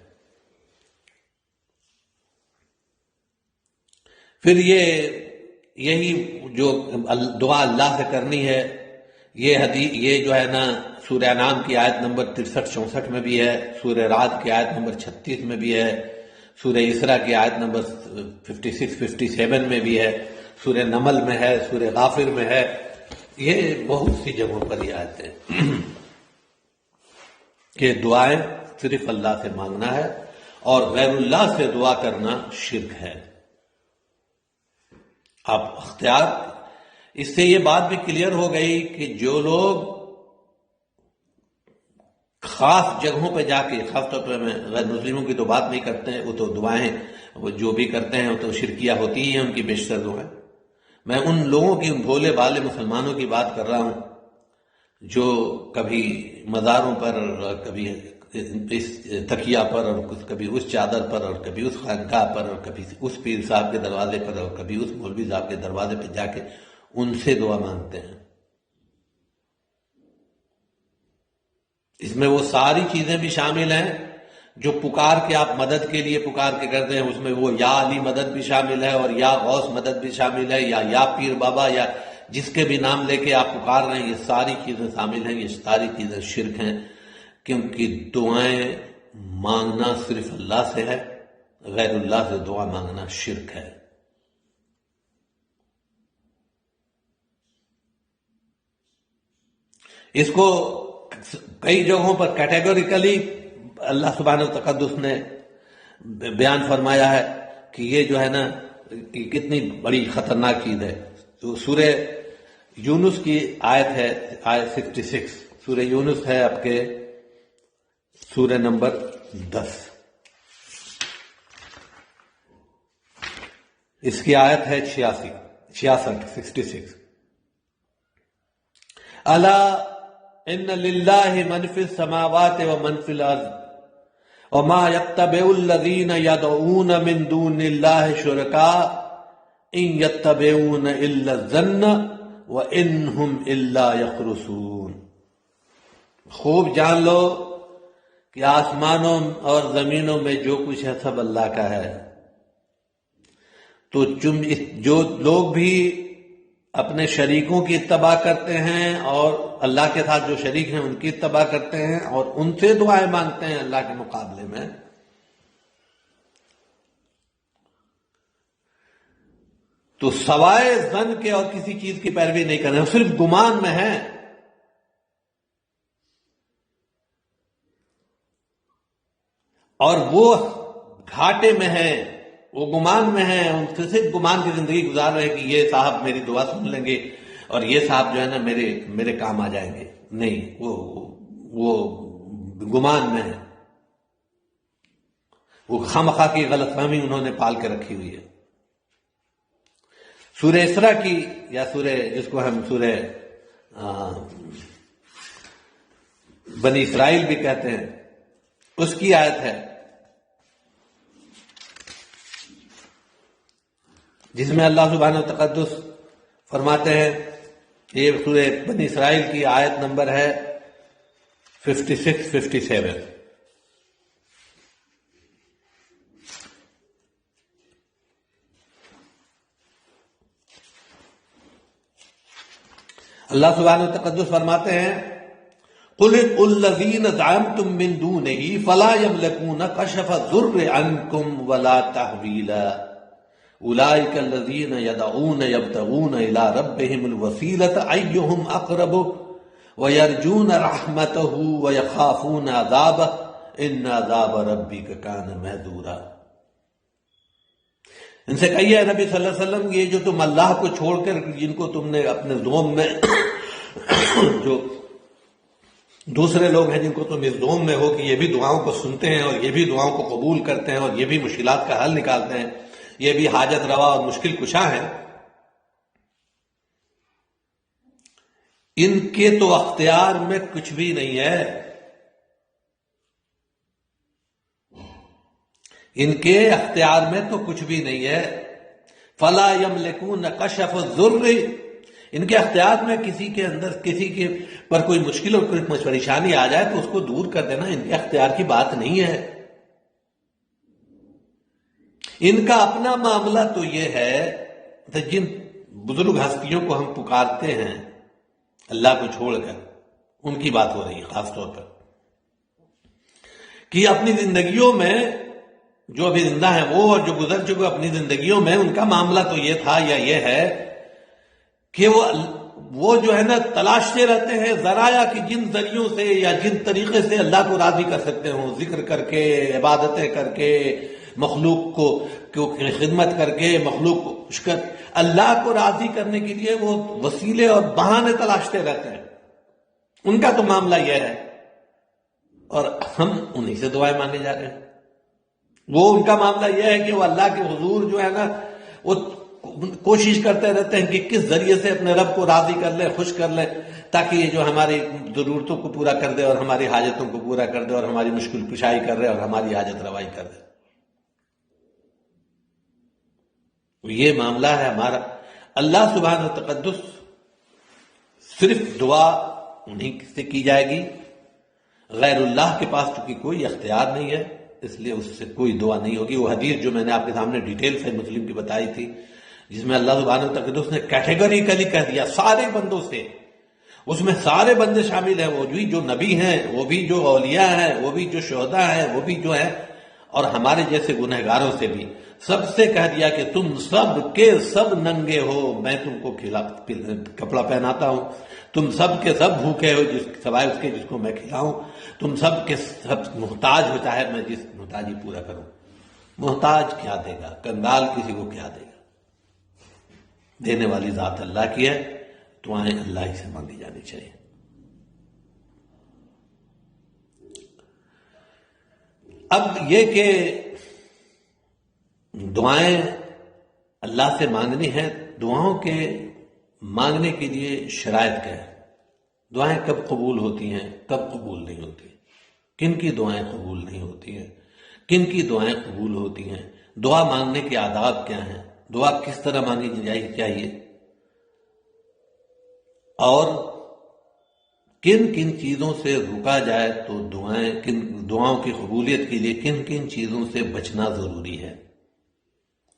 پھر یہی جو دعا اللہ سے کرنی ہے، یہ جو ہے نا سورہ انعام کی آیت نمبر 63-64 میں بھی ہے، سورہ رعد کی آیت نمبر 36 میں بھی ہے، سورہ اسراء کی آیت نمبر 56-57 میں بھی ہے، سورہ نمل میں ہے، سورہ غافر میں ہے، یہ بہت سی جگہوں پر یہ آیتیں کہ دعائیں صرف اللہ سے مانگنا ہے اور غیر اللہ سے دعا کرنا شرک ہے۔ اب اختیار، اس سے یہ بات بھی کلیئر ہو گئی کہ جو لوگ خاص جگہوں پہ جا کے، خاص طور پہ میں غیر مسلموں کی تو بات نہیں کرتے ہیں، وہ تو دعائیں وہ جو بھی کرتے ہیں وہ تو شرکیہ ہوتی ہی ہیں ان کی بیشتر دعائیں۔ میں ان لوگوں کی، ان بھولے بھالے مسلمانوں کی بات کر رہا ہوں جو کبھی مزاروں پر اور کبھی اس تکیہ پر اور کبھی اس چادر پر اور کبھی اس خانقاہ پر اور کبھی اس پیر صاحب کے دروازے پر اور کبھی اس مولوی صاحب کے دروازے پہ جا کے ان سے دعا مانگتے ہیں۔ اس میں وہ ساری چیزیں بھی شامل ہیں جو پکار کے آپ مدد کے لیے پکار کے کرتے ہیں، اس میں وہ یا علی مدد بھی شامل ہے اور یا غوث مدد بھی شامل ہے، یا پیر بابا، یا جس کے بھی نام لے کے آپ پکار رہے ہیں، یہ ساری چیزیں شامل ہیں، یہ ساری چیزیں شرک ہیں، کیونکہ دعائیں مانگنا صرف اللہ سے ہے، غیر اللہ سے دعا مانگنا شرک ہے۔ اس کو کئی جگہوں پر کیٹیگوریکلی اللہ سبحانہ و تقدس نے بیان فرمایا ہے کہ یہ جو ہے نا کتنی بڑی خطرناک چیز ہے۔ تو سورہ یونس کی آیت ہے، آیت 66، سورہ یونس ہے آپ کے سورہ نمبر 10، اس کی آیت ہے 66۔ الا ان للہ من فی السماوات ومن فی الارض وما يتبع الذین يدعون من دون اللہ شرکاء ان يتبعون الا الظن وانہم الا یخرصون۔ خوب جان لو کہ آسمانوں اور زمینوں میں جو کچھ ہے سب اللہ کا ہے، تو جو لوگ بھی اپنے شریکوں کی اتباع کرتے ہیں اور اللہ کے ساتھ جو شریک ہیں ان کی اتباع کرتے ہیں اور ان سے دعائیں مانگتے ہیں اللہ کے مقابلے میں، تو سوائے ظن کے اور کسی چیز کی پیروی نہیں کر رہے، صرف گمان میں ہیں۔ اور وہ گھاٹے میں ہیں، وہ گمان میں ہیں، ان سے صرف گمان کی زندگی گزار رہے ہیں کہ یہ صاحب میری دعا سن لیں گے اور یہ صاحب جو ہے نا میرے کام آ جائیں گے۔ نہیں، وہ گمان میں ہے، وہ خامخواہ کی غلط فہمی انہوں نے پال کے رکھی ہوئی ہے۔ سورہ اسراء کی، یا سورہ جس کو ہم سورہ بنی اسرائیل بھی کہتے ہیں، اس کی آیت ہے جس میں اللہ سبحانہ و تقدس فرماتے ہیں، یہ سورہ بنی اسرائیل کی آیت نمبر ہے 56-57۔ اللہ سبحانہ و تقدس فرماتے ہیں قُلِ الَّذِينَ زَعَمْتُم مِّن دُونِهِ فَلَا يَمْلِكُونَ كَشْفَ الضُّرِّ عَنكُمْ وَلَا تَحْوِيلًا أُولَٰئِكَ الَّذِينَ يَدْعُونَ يَبْتَغُونَ إِلَىٰ رَبِّهِمُ الْوَسِيلَةَ أَيُّهُمْ أَقْرَبُ وَيَرْجُونَ رَحْمَتَهُ وَيَخَافُونَ عَذَابَهُ إِنَّ عَذَابَ رَبِّكَ كَانَ مَحْذُورًا۔ ان سے کہیے نبی صلی اللہ علیہ وسلم، یہ جو تم اللہ کو چھوڑ کر جن کو تم نے اپنے زوم میں جو دوسرے لوگ ہیں جن کو تم اس زوم میں ہو کہ یہ بھی دعاؤں کو سنتے ہیں اور یہ بھی دعاؤں کو قبول کرتے ہیں اور یہ بھی مشکلات کا حل نکالتے ہیں، یہ بھی حاجت روا اور مشکل کشا ہیں، ان کے تو اختیار میں کچھ بھی نہیں ہے، ان کے اختیار میں تو کچھ بھی نہیں ہے۔ فَلَا يَمْلِكُونَ كَشْفَ الضُّرِّ، ان کے اختیار میں کسی کے اندر کسی کے پر کوئی مشکل اور کوئی پریشانی آ جائے تو اس کو دور کر دینا ان کے اختیار کی بات نہیں ہے۔ ان کا اپنا معاملہ تو یہ ہے کہ جن بزرگ ہستیوں کو ہم پکارتے ہیں اللہ کو چھوڑ کر، ان کی بات ہو رہی ہے خاص طور پر، کہ اپنی زندگیوں میں جو ابھی زندہ ہیں وہ اور جو گزر چکے اپنی زندگیوں میں، ان کا معاملہ تو یہ تھا یا یہ ہے کہ وہ جو ہے نا تلاشتے رہتے ہیں ذرائع کی جن ذریعوں سے یا جن طریقے سے اللہ کو راضی کر سکتے ہوں، ذکر کر کے، عبادتیں کر کے، مخلوق کو خدمت کر کے، مخلوق کو خوش کر، اللہ کو راضی کرنے کے لیے وہ وسیلے اور بہانے تلاشتے رہتے ہیں. ان کا تو معاملہ یہ ہے، اور ہم انہی سے دعائیں مانگے جا رہے ہیں. وہ ان کا معاملہ یہ ہے کہ وہ اللہ کے حضور جو ہے نا وہ کوشش کرتے رہتے ہیں کہ کس ذریعے سے اپنے رب کو راضی کر لیں، خوش کر لیں، تاکہ یہ جو ہماری ضرورتوں کو پورا کر دے اور ہماری حاجتوں کو پورا کر دے اور ہماری مشکل کشائی کر دے اور ہماری حاجت روائی کر دے. یہ معاملہ ہے ہمارا. اللہ سبحانہ و تقدس صرف دعا انہیں سے کی جائے گی. غیر اللہ کے پاس چونکہ کوئی اختیار نہیں ہے، اس لیے اس سے کوئی دعا نہیں ہوگی. وہ حدیث جو میں نے آپ کے سامنے ڈیٹیل سے مسلم کی بتائی تھی، جس میں اللہ سبحانہ و تقدس نے کیٹیگریکلی کہہ دیا سارے بندوں سے، اس میں سارے بندے شامل ہیں، وہ بھی جو نبی ہیں، وہ بھی جو اولیاء ہیں، وہ بھی جو شہداء ہیں، وہ بھی جو ہیں، اور ہمارے جیسے گنہگاروں سے بھی، سب سے کہہ دیا کہ تم سب کے سب ننگے ہو، میں تم کو کپڑا پہناتا ہوں. تم سب کے سب بھوکے ہو سوائے اس کے جس کو میں کھلاؤں. تم سب کے سب محتاج ہو، چاہے میں جس محتاجی پورا کروں. محتاج کیا دے گا؟ کنگال کسی کو کیا دے گا؟ دینے والی ذات اللہ کی ہے. دعائیں اللہ ہی سے مانگی جانی چاہیے. اب یہ کہ دعائیں اللہ سے مانگنی ہیں، دعاؤں کے مانگنے کے لیے شرائط کیا ہے؟ دعائیں کب قبول ہوتی ہیں، کب قبول نہیں ہوتی؟ کن کی دعائیں قبول نہیں ہوتی ہیں، کن کی دعائیں قبول ہوتی ہیں؟ دعا مانگنے کے آداب کیا ہیں؟ دعا کس طرح مانگی جانی چاہیے؟ اور کن کن چیزوں سے رکا جائے تو دعاؤں کی قبولیت کے لیے کن کن چیزوں سے بچنا ضروری ہے؟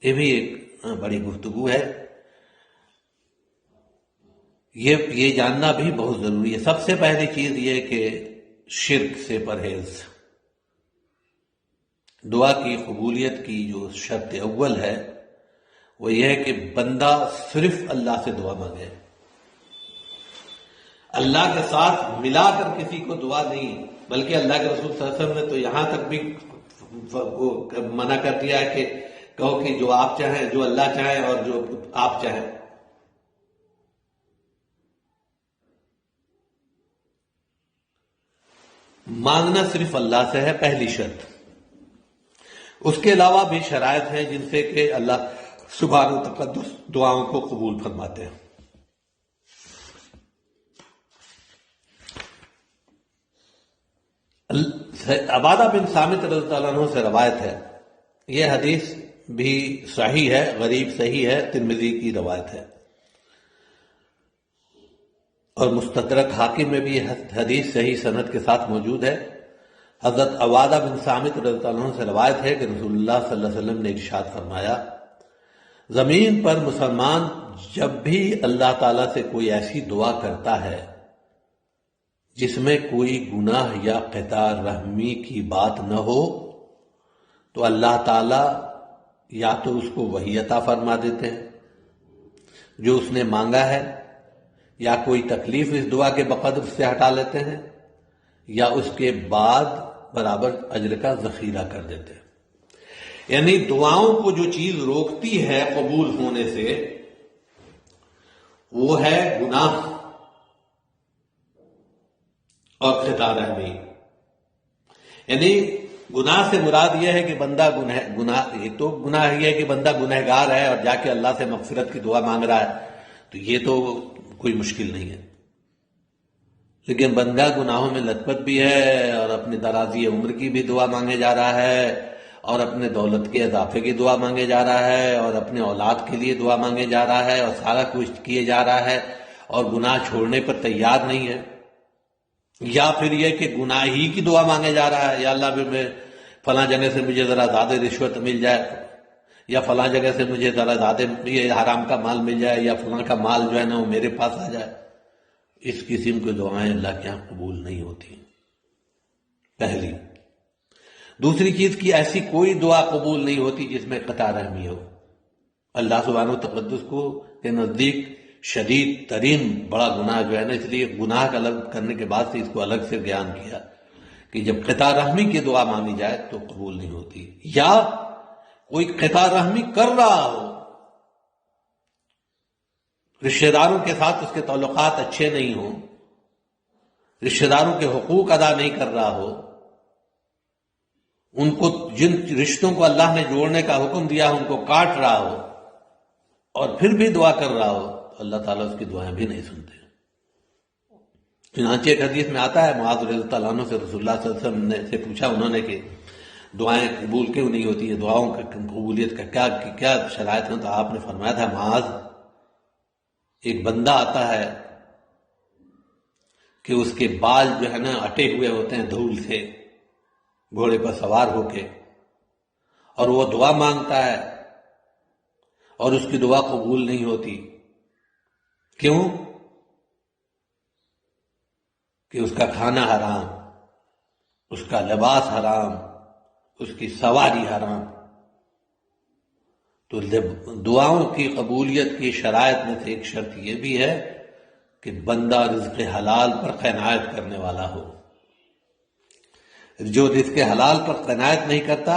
یہ بھی ایک بڑی گفتگو ہے. یہ جاننا بھی بہت ضروری ہے. سب سے پہلی چیز یہ کہ شرک سے پرہیز. دعا کی قبولیت کی جو شرط اول ہے وہ یہ ہے کہ بندہ صرف اللہ سے دعا مانگے. اللہ کے ساتھ ملا کر کسی کو دعا نہیں، بلکہ اللہ کے رسول صلی اللہ علیہ وسلم نے تو یہاں تک بھی منع کر دیا ہے کہ کہو کہ جو آپ چاہیں، جو اللہ چاہیں اور جو آپ چاہیں. مانگنا صرف اللہ سے ہے، پہلی شرط. اس کے علاوہ بھی شرائط ہیں جن سے کہ اللہ سبحانہ و تقدس دعاؤں کو قبول فرماتے ہیں. عبادہ بن صامت رضی اللہ عنہ سے روایت ہے، یہ حدیث بھی صحیح ہے، غریب صحیح ہے، ترمذی کی روایت ہے، اور مستدرک حاکم میں بھی یہ حدیث صحیح سند کے ساتھ موجود ہے. حضرت عبادہ بن صامت رضی اللہ عنہ سے روایت ہے کہ رسول اللہ صلی اللہ علیہ وسلم نے ارشاد فرمایا، زمین پر مسلمان جب بھی اللہ تعالیٰ سے کوئی ایسی دعا کرتا ہے جس میں کوئی گناہ یا قطع رحمی کی بات نہ ہو، تو اللہ تعالیٰ یا تو اس کو وحی عطا فرما دیتے ہیں جو اس نے مانگا ہے، یا کوئی تکلیف اس دعا کے بقدر سے ہٹا لیتے ہیں، یا اس کے بعد برابر اجر کا ذخیرہ کر دیتے ہیں. یعنی دعاؤں کو جو چیز روکتی ہے قبول ہونے سے وہ ہے گناہ اور قطع رحمی. یعنی گناہ سے مراد یہ ہے کہ بندہ ایک تو گناہ یہ ہے کہ بندہ گنہگار ہے اور جا کے اللہ سے مغفرت کی دعا مانگ رہا ہے، تو یہ تو کوئی مشکل نہیں ہے. لیکن بندہ گناہوں میں لت پت بھی ہے اور اپنی درازی عمر کی بھی دعا مانگے جا رہا ہے، اور اپنے دولت کے اضافے کی دعا مانگے جا رہا ہے، اور اپنے اولاد کے لیے دعا مانگے جا رہا ہے، اور سارا کچھ کیے جا رہا ہے، اور گناہ چھوڑنے پر تیار نہیں ہے. یا پھر یہ کہ گناہ ہی کی دعا مانگے جا رہا ہے، یا اللہ بھی میں فلاں جگہ سے مجھے ذرا زیادہ رشوت مل جائے، یا فلاں جگہ سے مجھے ذرا زیادہ یہ حرام کا مال مل جائے، یا فلاں کا مال جو ہے نا وہ میرے پاس آ جائے. اس قسم کی دعائیں اللہ کے یہاں قبول نہیں ہوتی، پہلی۔ دوسری چیز کی ایسی کوئی دعا قبول نہیں ہوتی جس میں قطع رحمی ہو۔ اللہ سبحانہ و تقدس کو کے نزدیک شدید ترین بڑا گناہ جو ہے نا، اس لیے گناہ کا الگ کرنے کے بعد سے اس کو الگ سے بیان کیا کہ جب قطع رحمی کی دعا مانگی جائے تو قبول نہیں ہوتی، یا کوئی قطع رحمی کر رہا ہو، رشتہ داروں کے ساتھ اس کے تعلقات اچھے نہیں ہوں، رشتہ داروں کے حقوق ادا نہیں کر رہا ہو، ان کو جن رشتوں کو اللہ نے جوڑنے کا حکم دیا ان کو کاٹ رہا ہو، اور پھر بھی دعا کر رہا ہو، تو اللہ تعالیٰ اس کی دعائیں بھی نہیں سنتے۔ چنانچہ ایک حدیث میں آتا ہے، معاذ رضی اللہ عنہ سے رسول اللہ صلی اللہ علیہ وسلم نے سے پوچھا انہوں نے کہ دعائیں قبول کیوں نہیں ہوتی ہے، دعاؤں کا قبولیت کا کیا شرائط ہیں؟ تو آپ نے فرمایا تھا، معاذ، ایک بندہ آتا ہے کہ اس کے بال جو ہے نا اٹے ہوئے ہوتے ہیں دھول سے، گھوڑے پر سوار ہو کے، اور وہ دعا مانگتا ہے اور اس کی دعا قبول نہیں ہوتی۔ کیوں؟ کہ اس کا کھانا حرام، اس کا لباس حرام، اس کی سواری حرام۔ تو دعاؤں کی قبولیت کی شرائط میں سے ایک شرط یہ بھی ہے کہ بندہ رزق حلال پر قناعت کرنے والا ہو۔ جو رزق حلال پر قناعت نہیں کرتا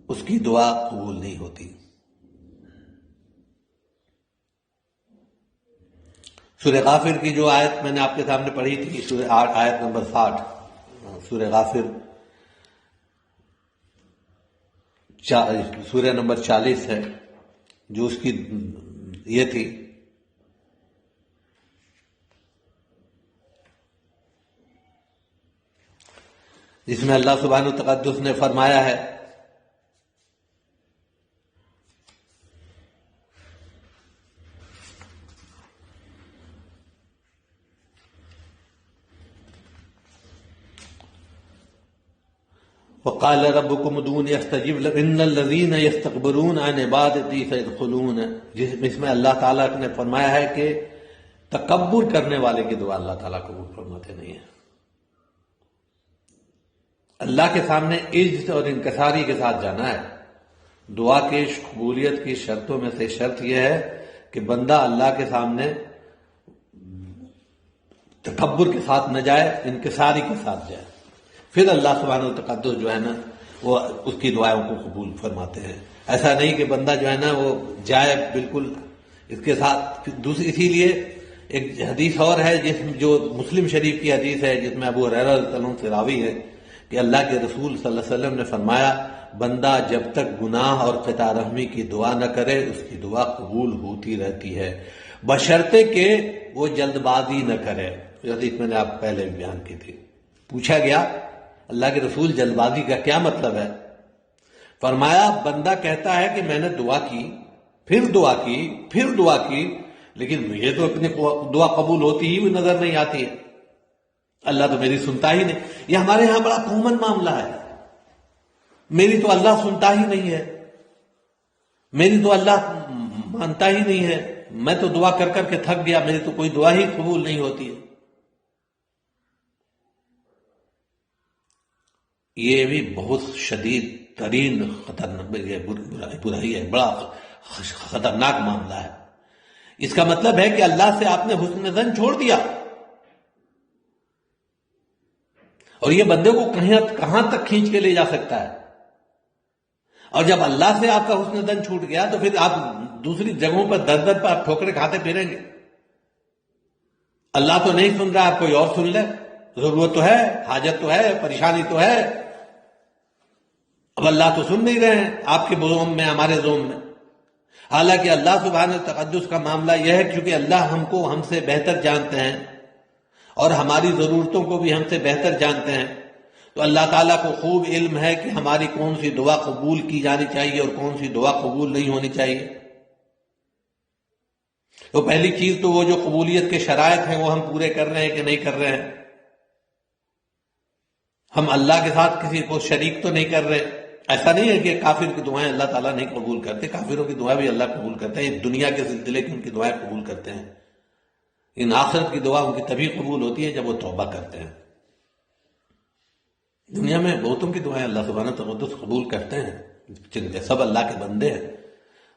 اس کی دعا قبول نہیں ہوتی۔ سورہ غافر کی جو آیت میں نے آپ کے سامنے پڑھی تھی، سورہ 8 آیت نمبر 60، سورہ غافر سورہ نمبر 40 ہے، جو اس کی یہ تھی، جس میں اللہ سبحانہ و تقدس نے فرمایا ہے، وقال ربكم ادعوني استجب لكم ان الذين يستكبرون عن عبادتي سيدخلون، جس میں اللہ تعالیٰ نے فرمایا ہے کہ تکبر کرنے والے کی دعا اللہ تعالیٰ قبول فرماتے نہیں ہیں۔ اللہ کے سامنے عجز اور انکساری کے ساتھ جانا ہے۔ دعا کی قبولیت کی شرطوں میں سے شرط یہ ہے کہ بندہ اللہ کے سامنے تکبر کے ساتھ نہ جائے، انکساری کے ساتھ جائے، پھر اللہ سبحانہ و تقدس جو ہے نا وہ اس کی دعائوں کو قبول فرماتے ہیں۔ ایسا نہیں کہ بندہ جو ہے نا وہ جائے بالکل اس کے ساتھ۔ دوسری اسی لیے ایک حدیث اور ہے جو مسلم شریف کی حدیث ہے، جس میں ابو ہریرہ رضی اللہ عنہ سے راوی ہے کہ اللہ کے رسول صلی اللہ علیہ وسلم نے فرمایا، بندہ جب تک گناہ اور قطع رحمی کی دعا نہ کرے اس کی دعا قبول ہوتی رہتی ہے، بشرطے کہ وہ جلد بازی نہ کرے۔ یہ حدیث میں نے آپ پہلے بھی بیان کی تھی۔ پوچھا گیا اللہ کے رسول جلد بازی کا کیا مطلب ہے؟ فرمایا بندہ کہتا ہے کہ میں نے دعا کی، پھر دعا کی، پھر دعا کی، لیکن مجھے تو اپنی دعا قبول ہوتی ہی نظر نہیں آتی ہے، اللہ تو میری سنتا ہی نہیں۔ یہ ہمارے ہاں بڑا کامن معاملہ ہے، میری تو اللہ سنتا ہی نہیں ہے، میری تو اللہ مانتا ہی نہیں ہے، میں تو دعا کر کر کے تھک گیا، میری تو کوئی دعا ہی قبول نہیں ہوتی ہے۔ یہ بھی بہت شدید ترین خطرناک برائی ہے، بڑا خطرناک معاملہ ہے۔ اس کا مطلب ہے کہ اللہ سے آپ نے حسن ظن چھوڑ دیا، اور یہ بندے کو کہاں تک کھینچ کے لے جا سکتا ہے۔ اور جب اللہ سے آپ کا حسن ظن چھوٹ گیا تو پھر آپ دوسری جگہوں پر در در پر آپ ٹھوکریں کھاتے پھریں گے۔ اللہ تو نہیں سن رہا، آپ کوئی اور سن لے، ضرورت تو ہے، حاجت تو ہے، پریشانی تو ہے، اب اللہ تو سن نہیں رہے ہیں آپ کے زوم میں، ہمارے زوم میں۔ حالانکہ اللہ سبحانہ تقدس کا معاملہ یہ ہے، کیونکہ اللہ ہم سے بہتر جانتے ہیں اور ہماری ضرورتوں کو بھی ہم سے بہتر جانتے ہیں، تو اللہ تعالیٰ کو خوب علم ہے کہ ہماری کون سی دعا قبول کی جانی چاہیے اور کون سی دعا قبول نہیں ہونی چاہیے۔ تو پہلی چیز تو وہ جو قبولیت کے شرائط ہیں وہ ہم پورے کر رہے ہیں کہ نہیں کر رہے ہیں۔ ہم اللہ کے ساتھ کسی کو شریک تو نہیں کر رہے۔ ایسا نہیں ہے کہ کافر کی دعائیں اللہ تعالیٰ نہیں قبول کرتے، کافروں کی دعائیں بھی اللہ قبول کرتے ہیں، دنیا کے سلسلے کی ان کی دعائیں قبول کرتے ہیں، ان آخرت کی دعا ان کی تبھی قبول ہوتی ہے جب وہ توبہ کرتے ہیں۔ دنیا میں بہتوں کی دعائیں اللہ سبحانہ تقدس قبول کرتے ہیں، چنتے سب اللہ کے بندے ہیں،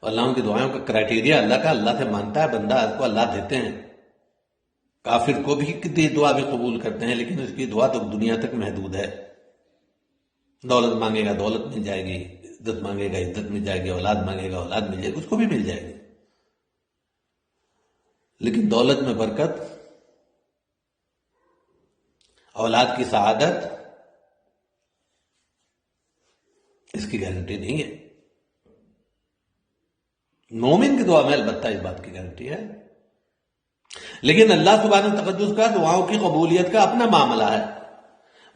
اور اللہ ان کی دعائوں کا کرائٹیریا اللہ کا، اللہ سے مانتا ہے بندہ، اس کو اللہ دیتے ہیں۔ کافر کو بھی کی دعا بھی قبول کرتے ہیں، لیکن اس کی دعا تو دنیا تک محدود ہے۔ دولت مانگے گا دولت مل جائے گی، عزت مانگے گا عزت مل جائے گی، اولاد مانگے گا اولاد مل جائے گی، اس کو بھی مل جائے گی۔ لیکن دولت میں برکت، اولاد کی سعادت، اس کی گارنٹی نہیں ہے۔ مومن کی دعا میں البتہ اس بات کی گارنٹی ہے، لیکن اللہ سبحانہ تقدس کا دعاؤں کی قبولیت کا اپنا معاملہ ہے،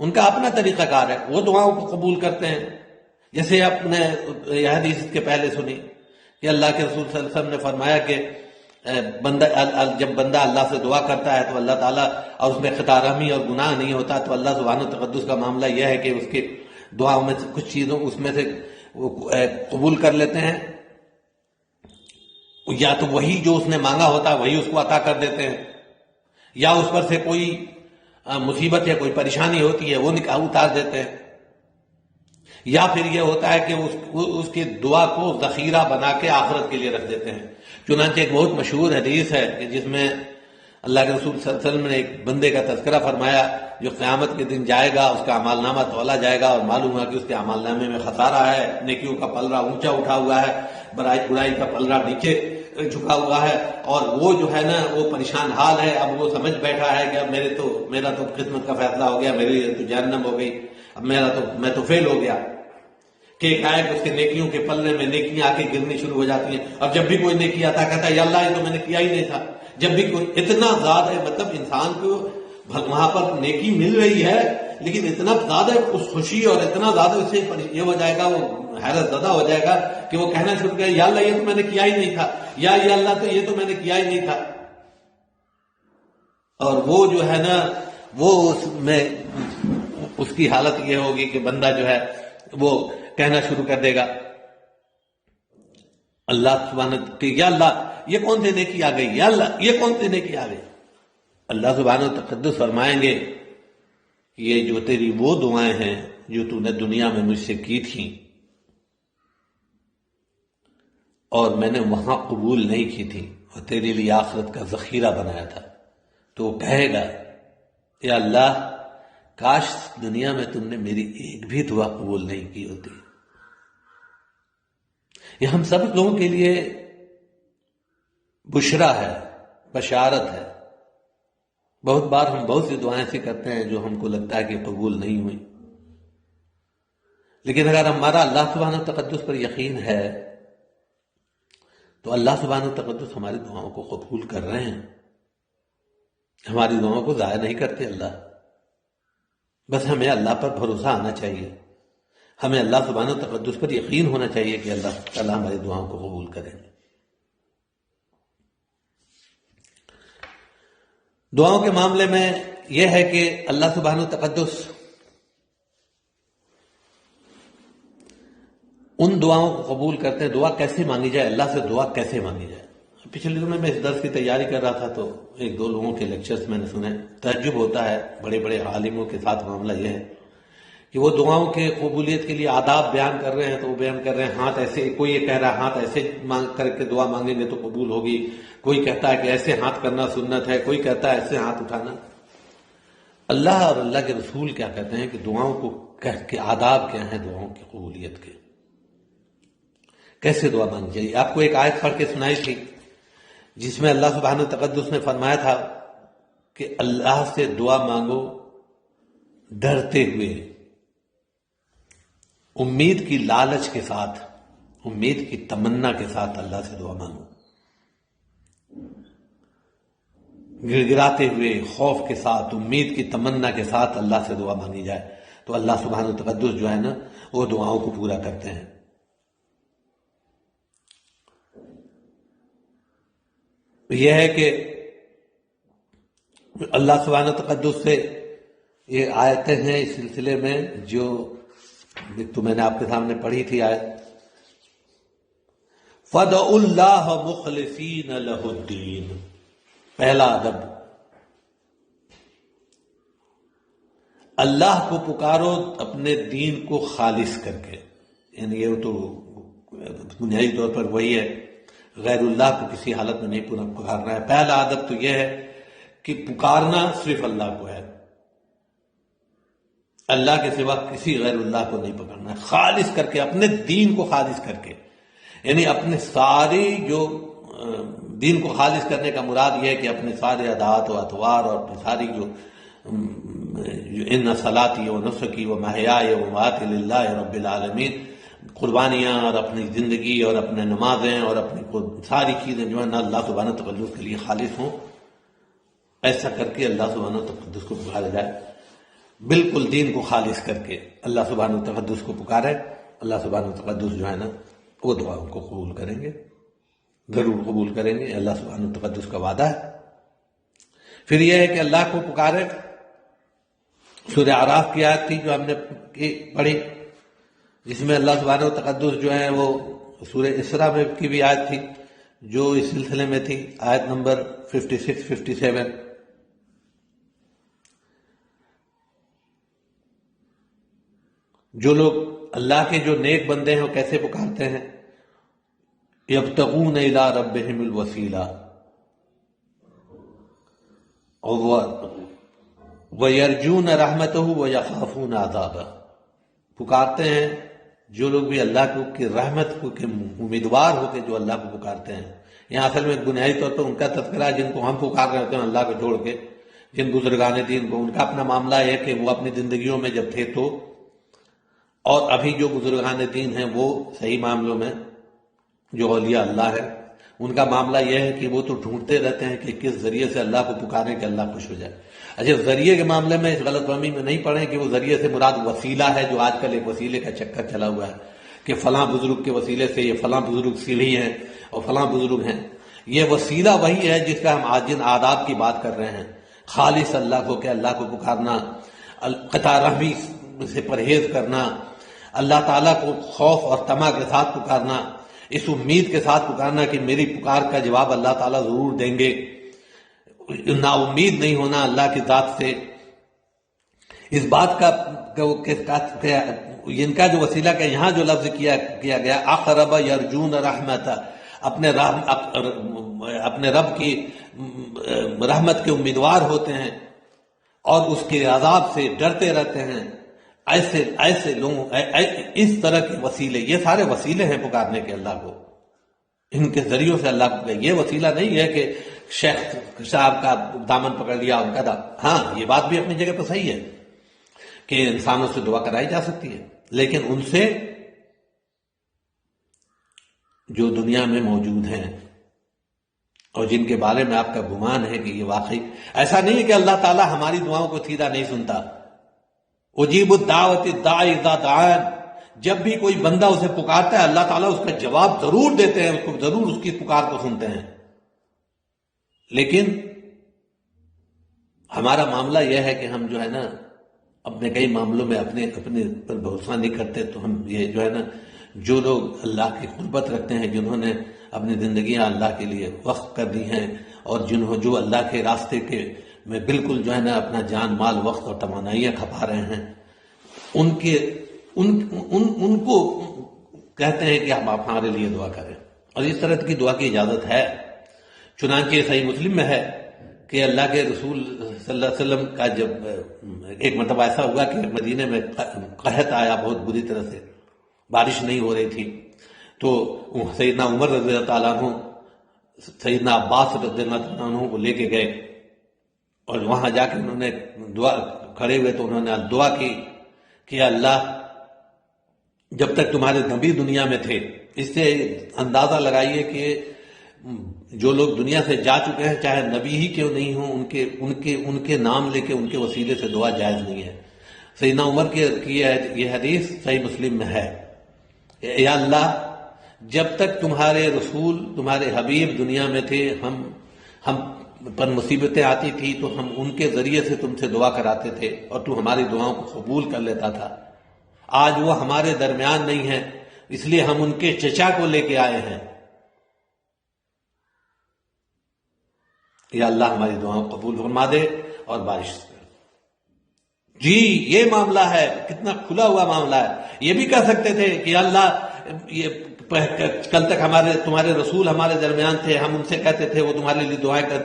ان کا اپنا طریقہ کار ہے، وہ دعاؤں کو قبول کرتے ہیں۔ جیسے آپ نے یہ حدیث اس کے پہلے سنی کہ اللہ کے رسول صلی اللہ علیہ وسلم نے فرمایا کہ جب بندہ اللہ سے دعا کرتا ہے تو اللہ تعالیٰ، اور اس میں خطا رحمی اور گناہ نہیں ہوتا، تو اللہ سبحانہ تقدس کا معاملہ یہ ہے کہ اس کی دعاؤں میں سے کچھ چیزوں اس میں سے وہ قبول کر لیتے ہیں، یا تو وہی جو اس نے مانگا ہوتا ہے وہی اس کو عطا کر دیتے ہیں، یا اس پر سے کوئی مصیبت یا کوئی پریشانی ہوتی ہے وہ اتار دیتے ہیں، یا پھر یہ ہوتا ہے کہ اس کی دعا کو ذخیرہ بنا کے آخرت کے لیے رکھ دیتے ہیں۔ چنانچہ ایک بہت مشہور حدیث ہے کہ جس میں اللہ کے رسول صلی اللہ علیہ وسلم نے ایک بندے کا تذکرہ فرمایا جو قیامت کے دن جائے گا، اس کا اعمال نامہ تولا جائے گا اور معلوم ہوا کہ اس کے اعمال نامے میں خسارہ ہے، نیکیوں کا پلڑا اونچا اٹھا ہوا ہے، برائی کا پلڑا نیچے جھکا ہوا ہے، اور وہ جو ہے نا وہ پریشان حال ہے۔ اب وہ سمجھ بیٹھا ہے کہ اب میرا تو قسمت کا فیصلہ ہو گیا، میری تو جہنم ہو گئی، اب میں تو فیل ہو گیا۔ کہ ایک آئے کہ اس کے نیکیوں کے پلڑے میں نیکیاں آ کے گرنی شروع ہو جاتی ہیں، اور جب بھی کوئی نیکی آتا کہتا ہے یا اللہ یہ تو میں نے کیا ہی نہیں تھا۔ جب بھی کوئی اتنا زیادہ مطلب انسان کو وہاں پر نیکی مل رہی ہے، لیکن اتنا زیادہ خوشی اور اتنا زیادہ اس سے یہ ہو جائے گا، وہ حیرت زدہ ہو جائے گا کہ وہ کہنا شروع کرے یا اللہ یہ تو میں نے کیا ہی نہیں تھا، یا اللہ تو یہ تو میں نے کیا ہی نہیں تھا۔ اور وہ جو ہے نا وہ اس میں اس کی حالت یہ ہوگی کہ بندہ جو ہے وہ کہنا شروع کر دے گا اللہ سبحانہ کہ یا اللہ یہ کون سے نیکی آ گئی، یا اللہ یہ کون سے نیکی آ گئی۔ اللہ سبحانہ تقدس فرمائیں گے کہ یہ جو تیری وہ دعائیں ہیں جو تو نے دنیا میں مجھ سے کی تھیں اور میں نے وہاں قبول نہیں کی تھی اور تیرے لیے آخرت کا ذخیرہ بنایا تھا، تو وہ کہے گا یا اللہ کاش دنیا میں تم نے میری ایک بھی دعا قبول نہیں کی ہوتی۔ یہ ہم سب لوگوں کے لیے بشرا ہے، بشارت ہے۔ بہت بار ہم بہت سی دعائیں ایسی کرتے ہیں جو ہم کو لگتا ہے کہ قبول نہیں ہوئی، لیکن اگر ہمارا اللہ سبحانہ تقدس پر یقین ہے تو اللہ سبحانہ تقدس ہماری دعاؤں کو قبول کر رہے ہیں، ہماری دعاؤں کو ضائع نہیں کرتے اللہ۔ بس ہمیں اللہ پر بھروسہ آنا چاہیے، ہمیں اللہ سبحانہ تقدس پر یقین ہونا چاہیے کہ اللہ تعالیٰ ہماری دعاؤں کو قبول کریں گے۔ دعاؤں کے معاملے میں یہ ہے کہ اللہ سبحانہ تقدس ان دعاؤں کو قبول کرتے ہیں۔ دعا کیسے مانگی جائے، اللہ سے دعا کیسے مانگی جائے۔ پچھلے دنوں میں اس درس کی تیاری کر رہا تھا تو ایک دو لوگوں کے لیکچرز میں نے سنے، تعجب ہوتا ہے، بڑے بڑے عالموں کے ساتھ معاملہ یہ ہے کہ وہ دعاؤں کے قبولیت کے لیے آداب بیان کر رہے ہیں، تو وہ بیان کر رہے ہیں ہاتھ ایسے، کوئی یہ کہہ رہا ہے ہاتھ ایسے مانگ کر کے دعا مانگیں گے تو قبول ہوگی، کوئی کہتا ہے کہ ایسے ہاتھ کرنا سنت ہے، کوئی کہتا ہے ایسے ہاتھ اٹھانا۔ اللہ اور اللہ کے رسول کیا کہتے ہیں کہ دعاؤں کو کہ آداب کیا ہیں دعاؤں کی قبولیت کے، کیسے دعا مانگی جائے۔ آپ کو ایک آیت پڑھ کے سنائی تھی جس میں اللہ سبحانہ تقدس نے فرمایا تھا کہ اللہ سے دعا مانگو ڈرتے ہوئے، امید کی لالچ کے ساتھ، امید کی تمنا کے ساتھ اللہ سے دعا مانگو، گڑ گڑاتے ہوئے خوف کے ساتھ، امید کی تمنا کے ساتھ اللہ سے دعا مانگی جائے تو اللہ سبحانہ تقدس جو ہے نا وہ دعاؤں کو پورا کرتے ہیں۔ یہ ہے کہ اللہ سبحانہ تقدس سے یہ آیتیں ہیں اس سلسلے میں جو تو میں نے آپ کے سامنے پڑھی تھی آیت، فَدْعُوا اللَّهَ مُخْلِصِينَ لَهُ الدِّينَ، پہلا ادب اللہ کو پکارو اپنے دین کو خالص کر کے، یعنی یہ تو بنیادی طور پر وہی ہے، غیر اللہ کو کسی حالت میں نہیں پکارنا ہے۔ پہلا عادت تو یہ ہے کہ پکارنا صرف اللہ کو ہے، اللہ کے سوا کسی غیر اللہ کو نہیں پکڑنا ہے، خالص کر کے، اپنے دین کو خالص کر کے، یعنی اپنے ساری جو دین کو خالص کرنے کا مراد یہ ہے کہ اپنے سارے عادات و اطوار اور اپنی ساری جو ان صلاتی و نسکی و محیای و مماتی للہ رب العالمین، قربانیاں اور اپنی زندگی اور اپنے نمازیں اور اپنی ساری چیزیں جو ہے نا اللہ سبحانہ تقدس کے لیے خالص ہوں، ایسا کر کے اللہ سبحانہ تقدس کو پکارا جائے، بالکل دین کو خالص کر کے اللہ سبحانہ تقدس کو پکارے، اللہ سبحانہ تقدس جو ہے نا وہ دعاؤں کو قبول کریں گے، ضرور قبول کریں گے، اللہ سبحانہ تقدس کا وعدہ ہے۔ پھر یہ ہے کہ اللہ کو پکارے۔ سورہ اعراف کی آیت تھی جو ہم نے پڑھی، جس میں اللہ سبحانہ تقدس جو ہے وہ سورہ اسراء میں کی بھی آیت تھی جو اس سلسلے میں تھی، آیت نمبر 56-57۔ جو لوگ اللہ کے جو نیک بندے ہیں وہ کیسے پکارتے ہیں؟ یبتغون الی ربہم الوسیلہ وَيَرْجُونَ رَحْمَتَهُ وَيَخَافُونَ عَذَابَهُ، پکارتے ہیں جو لوگ بھی اللہ کی رحمت کو کے امیدوار ہو کے جو اللہ کو پکارتے ہیں۔ یہاں اصل میں بنیادی طور پر ان کا تذکرہ ہے جن کو ہم پکار رہے ہوتے ہیں اللہ کو چھوڑ کے، جن بزرگان دین کو، ان کا اپنا معاملہ ہے کہ وہ اپنی زندگیوں میں جب تھے تو، اور ابھی جو بزرگان دین ہیں وہ صحیح معاملوں میں جو اولیاء اللہ ہے، ان کا معاملہ یہ ہے کہ وہ تو ڈھونڈتے رہتے ہیں کہ کس ذریعے سے اللہ کو پکاریں کہ اللہ خوش ہو جائے۔ اچھا، ذریعے کے معاملے میں اس غلط فہمی میں نہیں پڑیں کہ وہ ذریعے سے مراد وسیلہ ہے، جو آج کل ایک وسیلے کا چکر چلا ہوا ہے کہ فلاں بزرگ کے وسیلے سے یہ فلاں بزرگ سیڑھی ہیں اور فلاں بزرگ ہیں۔ یہ وسیلہ وہی ہے جس کا ہم آج جن آداب کی بات کر رہے ہیں، خالص اللہ کو کہ اللہ کو پکارنا، قطع رحمی سے پرہیز کرنا، اللہ تعالیٰ کو خوف اور طمع کے ساتھ پکارنا، اس امید کے ساتھ پکارنا کہ میری پکار کا جواب اللہ تعالیٰ ضرور دیں گے، نا امید نہیں ہونا اللہ کی ذات سے۔ اس بات کا ان کا جو وسیلہ کا یہاں جو لفظ کیا گیا، اقرب یرجون رحمت، اپنے رب کی رحمت کے امیدوار ہوتے ہیں اور اس کے عذاب سے ڈرتے رہتے ہیں، ایسے لوگوں، اس طرح کے وسیلے، یہ سارے وسیلے ہیں پکارنے کے اللہ کو، ان کے ذریعوں سے اللہ کو۔ یہ وسیلہ نہیں ہے کہ شیخ صاحب کا دامن پکڑ لیا ان کا ہاں، یہ بات بھی اپنی جگہ پہ صحیح ہے کہ انسانوں سے دعا کرائی جا سکتی ہے، لیکن ان سے جو دنیا میں موجود ہیں اور جن کے بارے میں آپ کا گمان ہے کہ یہ واقعی ایسا نہیں ہے کہ اللہ تعالیٰ ہماری دعاؤں کو سیدھا نہیں سنتا۔ اجیب الدعوت الداعی اذا دعان، جب بھی کوئی بندہ اسے پکارتا ہے اللہ تعالیٰ اس کا جواب ضرور دیتے ہیں، اس کو ضرور اس کی پکار کو سنتے ہیں۔ لیکن ہمارا معاملہ یہ ہے کہ ہم جو ہے نا اپنے کئی معاملوں میں اپنے پر بھروسہ نہیں کرتے، تو ہم یہ جو ہے نا، جو لوگ اللہ کی قربت رکھتے ہیں، جنہوں نے اپنی زندگیاں اللہ کے لیے وقف کر دی ہیں اور جو اللہ کے راستے کے میں بالکل جو ہے نا اپنا جان مال وقت اور توانائیاں کھپا رہے ہیں، ان کو کہتے ہیں کہ آپ ہمارے لیے دعا کریں، اور اس طرح کی دعا کی اجازت ہے۔ چنانچہ صحیح مسلم میں ہے کہ اللہ کے رسول صلی اللہ علیہ وسلم کا جب ایک مرتبہ ایسا ہوا کہ مدینے میں قحط آیا بہت بری طرح سے، بارش نہیں ہو رہی تھی، تو سیدنا عمر رضی اللہ تعالیٰ عنہ سیدنا عباس رضی اللہ تعالیٰ عنہ کو لے کے گئے، اور وہاں جا کے انہوں نے دعا کھڑے ہوئے تو انہوں نے دعا کی کہ اللہ، جب تک تمہارے نبی دنیا میں تھے، اس سے اندازہ لگائیے کہ جو لوگ دنیا سے جا چکے ہیں چاہے نبی ہی کیوں نہیں ہوں، ان کے نام لے کے ان کے وسیلے سے دعا جائز نہیں ہے۔ سیدنا عمر کی یہ حدیث صحیح مسلم میں ہے، یا اللہ، جب تک تمہارے رسول تمہارے حبیب دنیا میں تھے، ہم پر مصیبتیں آتی تھی تو ہم ان کے ذریعے سے تم سے دعا کراتے تھے اور تو ہماری دعاؤں کو قبول کر لیتا تھا۔ آج وہ ہمارے درمیان نہیں ہیں، اس لیے ہم ان کے چچا کو لے کے آئے ہیں، یا اللہ ہماری دعاؤں قبول فرما دے اور بارش جی یہ معاملہ ہے، کتنا کھلا ہوا معاملہ ہے. یہ بھی کہہ سکتے تھے کہ اللہ یہ کل تک تمہارے رسول ہمارے درمیان تھے، ہم ان سے کہتے تھے، وہ تمہارے لیے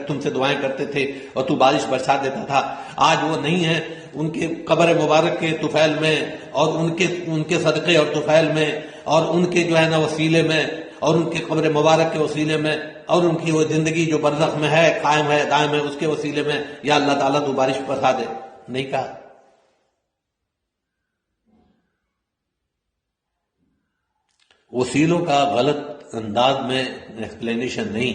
تم سے دعائیں کرتے تھے اور تو بارش برسا دیتا تھا. آج وہ نہیں ہے، ان کے قبر مبارک کے طفیل میں اور ان کے صدقے اور طفیل میں اور ان کے جو ہے نا وسیلے میں اور ان کے قبر مبارک کے وسیلے میں اور ان کی وہ زندگی جو برزخ میں ہے، قائم ہے، دائم ہے، اس کے وسیلے میں یا اللہ تعالیٰ تو بارش برسا دے. نہیں کہا. وسیلوں کا غلط انداز میں ایکسپلینیشن نہیں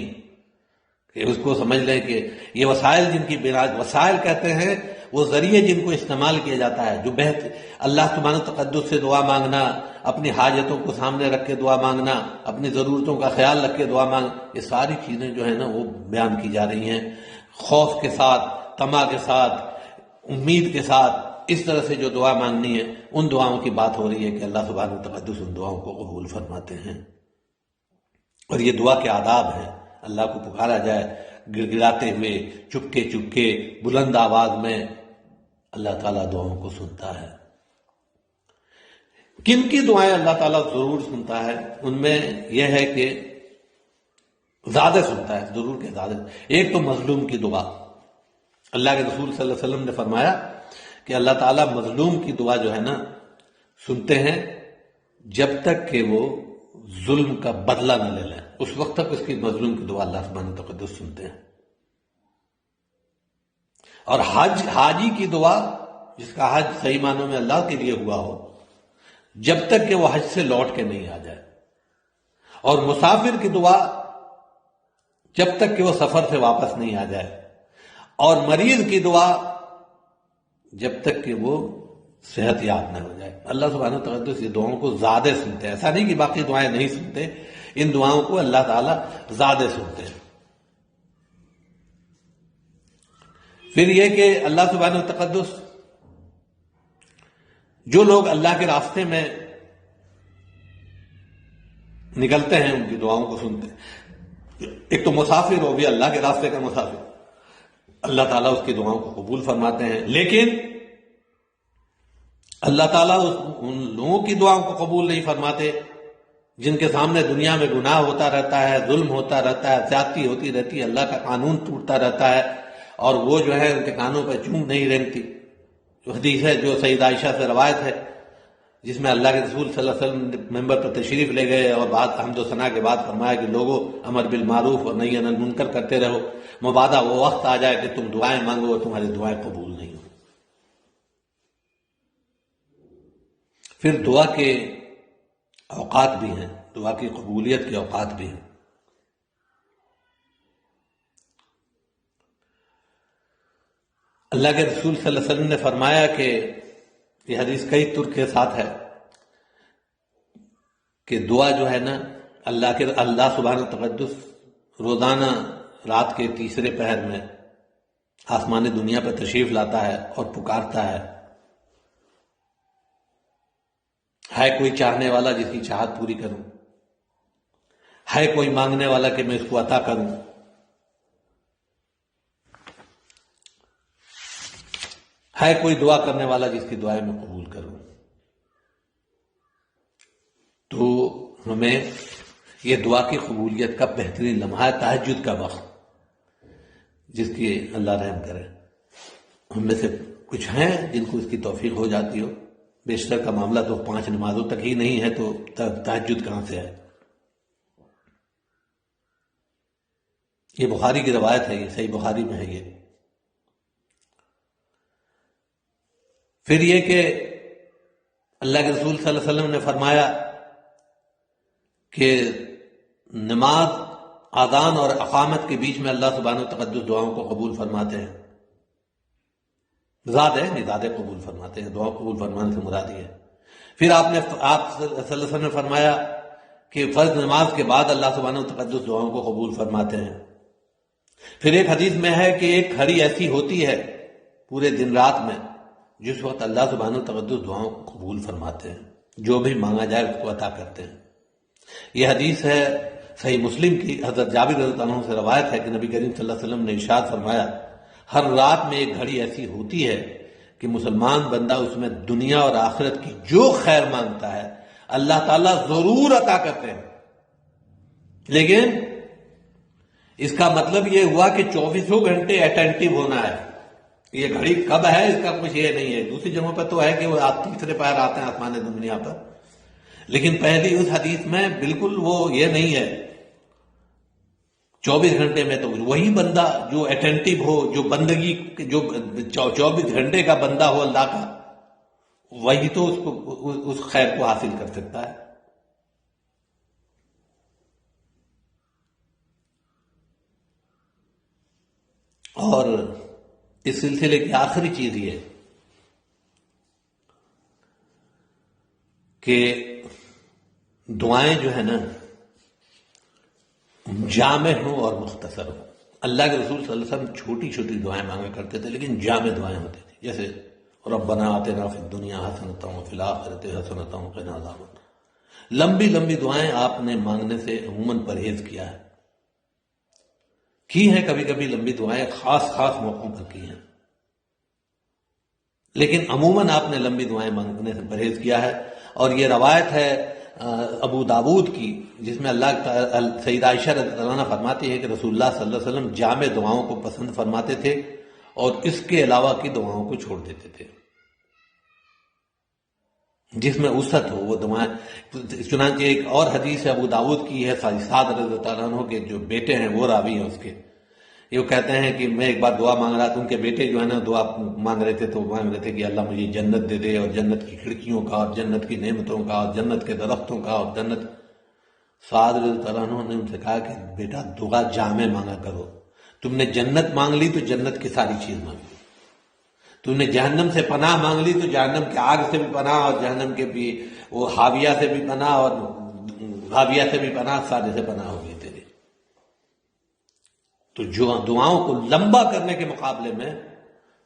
کہ اس کو سمجھ لیں کہ یہ وسائل جن کی وسائل کہتے ہیں وہ ذریعے جن کو استعمال کیا جاتا ہے، جو اللہ سبحانہ تقدس سے دعا مانگنا، اپنی حاجتوں کو سامنے رکھ کے دعا مانگنا، اپنی ضرورتوں کا خیال رکھ کے دعا مانگنا، یہ ساری چیزیں جو ہے نا وہ بیان کی جا رہی ہیں خوف کے ساتھ، طمع کے ساتھ، امید کے ساتھ. اس طرح سے جو دعا مانگنی ہے ان دعاؤں کی بات ہو رہی ہے کہ اللہ سبحانہ تقدس ان دعاؤں کو قبول فرماتے ہیں. اور یہ دعا کے آداب ہیں. اللہ کو پکارا جائے گڑ گڑاتے ہوئے، چپکے چپکے، بلند آواز میں. اللہ تعالیٰ دعاؤں کو سنتا ہے. کن کی دعائیں اللہ تعالیٰ ضرور سنتا ہے؟ ان میں یہ ہے کہ زیادہ سنتا ہے، ضرور کے زیادہ. ایک تو مظلوم کی دعا. اللہ کے رسول صلی اللہ علیہ وسلم نے فرمایا کہ اللہ تعالیٰ مظلوم کی دعا جو ہے نا سنتے ہیں جب تک کہ وہ ظلم کا بدلہ نہ لے لیں، اس وقت تک اس کی مظلوم کی دعا اللہ سبحانہ تقدس سنتے ہیں. اور حاجی کی دعا، جس کا حج صحیح معنوں میں اللہ کے لیے ہوا ہو، جب تک کہ وہ حج سے لوٹ کے نہیں آ جائے. اور مسافر کی دعا جب تک کہ وہ سفر سے واپس نہیں آ جائے. اور مریض کی دعا جب تک کہ وہ صحت یاب نہ ہو جائے. اللہ سبحانہ تقدس یہ دعاؤں کو زیادہ سنتے ہیں. ایسا نہیں کہ باقی دعائیں نہیں سنتے، ان دعاؤں کو اللہ تعالیٰ زیادہ سنتے ہیں. پھر یہ کہ اللہ سبحانہ تقدس جو لوگ اللہ کے راستے میں نکلتے ہیں ان کی دعاؤں کو سنتے ہیں. ایک تو مسافر ہو بھی اللہ کے راستے کا مسافر، اللہ تعالیٰ اس کی دعاؤں کو قبول فرماتے ہیں. لیکن اللہ تعالیٰ ان لوگوں کی دعاؤں کو قبول نہیں فرماتے جن کے سامنے دنیا میں گناہ ہوتا رہتا ہے، ظلم ہوتا رہتا ہے، زیادتی ہوتی رہتی ہے، اللہ کا قانون ٹوٹتا رہتا ہے، اور وہ جو ہے ان کے کانوں پہ چونب نہیں رینگتی. جو حدیث ہے، جو سیدہ عائشہ سے روایت ہے، جس میں اللہ کے رسول صلی اللہ علیہ وسلم ممبر پر تشریف لے گئے اور بعد حمد و ثنا کے بعد فرمایا کہ لوگوں امر بالمعروف اور نہی عن المنکر کرتے رہو، مبادا وہ وقت آ جائے کہ تم دعائیں مانگو اور تمہاری دعائیں قبول نہیں ہو. پھر دعا کے اوقات بھی ہیں، دعا کی قبولیت کے اوقات بھی ہیں. اللہ کے رسول صلی اللہ علیہ وسلم نے فرمایا کہ یہ حدیث کئی طرق کے ساتھ ہے کہ دعا جو ہے نا اللہ سبحانہ تقدس روزانہ رات کے تیسرے پہر میں آسمان دنیا پر تشریف لاتا ہے اور پکارتا ہے کوئی چاہنے والا جس کی چاہت پوری کروں، ہے کوئی مانگنے والا کہ میں اس کو عطا کروں، ہے کوئی دعا کرنے والا جس کی دعائیں میں قبول کروں. تو ہمیں یہ دعا کی قبولیت کا بہترین لمحہ ہے تہجد کا وقت، جس کی اللہ رحم کرے. ہم میں سے کچھ ہیں جن کو اس کی توفیق ہو جاتی ہو. بیشتر کا معاملہ تو 5 نمازوں تک ہی نہیں ہے، تو تہجد کہاں سے ہے؟ یہ بخاری کی روایت ہے، یہ صحیح بخاری میں ہے. یہ پھر یہ کہ اللہ کے رسول صلی اللہ علیہ وسلم نے فرمایا کہ نماز، اذان اور اقامت کے بیچ میں اللہ سبحانہ وتعالی دعاؤں کو قبول فرماتے ہیں. زیادہ نہیں، زیادہ قبول فرماتے ہیں. دعا قبول فرمانے سے مراد یہ ہے. پھر آپ صلی اللہ علیہ وسلم نے فرمایا کہ فرض نماز کے بعد اللہ سبحانہ وتعالی دعاؤں کو قبول فرماتے ہیں. پھر ایک حدیث میں ہے کہ ایک گھڑی ایسی ہوتی ہے پورے دن رات میں جس وقت اللہ سبحانہ وتعالی دعاؤں کو قبول فرماتے ہیں، جو بھی مانگا جائے اس کو عطا کرتے ہیں. یہ حدیث ہے صحیح مسلم کی، حضرت جابر رضی اللہ عنہ سے روایت ہے کہ نبی کریم صلی اللہ علیہ وسلم نے ارشاد فرمایا ہر رات میں ایک گھڑی ایسی ہوتی ہے کہ مسلمان بندہ اس میں دنیا اور آخرت کی جو خیر مانگتا ہے اللہ تعالیٰ ضرور عطا کرتے ہیں، لیکن اس کا مطلب یہ ہوا کہ 24 گھنٹے اٹینٹیو ہونا ہے. یہ گھڑی کب ہے اس کا کچھ یہ نہیں ہے. دوسری جگہوں پر تو ہے کہ وہ تیسرے پہر آتے ہیں آسمان دنیا پر، لیکن پہلی اس حدیث میں بالکل وہ یہ نہیں ہے. 24 گھنٹے میں تو وہی بندہ جو اٹینٹیو ہو، جو بندگی، جو 24 گھنٹے کا بندہ ہو اللہ کا، وہی تو اس خیر کو حاصل کر سکتا ہے. اور اس سلسلے کی آخری چیز یہ کہ دعائیں جو ہے نا جامع ہوں اور مختصر ہوں. اللہ کے رسول صلی اللہ علیہ وسلم چھوٹی چھوٹی دعائیں مانگا کرتے تھے لیکن جامع دعائیں ہوتی تھیں، جیسے ربنا آتنا فی الدنیا حسنۃ وفی الآخرۃ حسنۃ وقنا عذاب النار. لمبی لمبی دعائیں آپ نے مانگنے سے عموماً پرہیز کیا ہے. کی ہے کبھی کبھی لمبی دعائیں خاص موقعوں پر کی ہیں، لیکن عموماً آپ نے لمبی دعائیں مانگنے سے پرہیز کیا ہے. اور یہ روایت ہے ابو داود کی جس میں سیدہ عائشہ رضی اللہ عنہا فرماتی ہے کہ رسول اللہ صلی اللہ علیہ وسلم جامع دعاؤں کو پسند فرماتے تھے اور اس کے علاوہ کی دعاؤں کو چھوڑ دیتے تھے جس میں وسعت ہو وہ دعائیں. چنانچہ ایک اور حدیث ابو داود کی ہے، سعد رضی اللہ عنہ کے جو بیٹے ہیں وہ راوی ہیں اس کے. یہ کہتے ہیں کہ میں ایک بار دعا مانگ رہا تھا، ان کے بیٹے جو ہے نا دعا مانگ رہے تھے تو مانگ رہے تھے کہ اللہ مجھے جنت دے دے اور جنت کی کھڑکیوں کا اور جنت کی نعمتوں کا اور جنت کے درختوں کا اور جنت. سعد رضی اللہ عنہ نے ان سے کہا کہ بیٹا دعا جامع مانگا کرو. تم نے جنت مانگ لی تو جنت کی ساری چیز مانگ لی، تم نے جہنم سے پناہ مانگ لی تو جہنم کے آگ سے بھی پناہ اور جہنم کے بھی وہ حاویہ سے بھی پناہ اور غاویہ سے بھی پناہ، سارے سے پناہ ہوگی تیری. تو جو دعاؤں کو لمبا کرنے کے مقابلے میں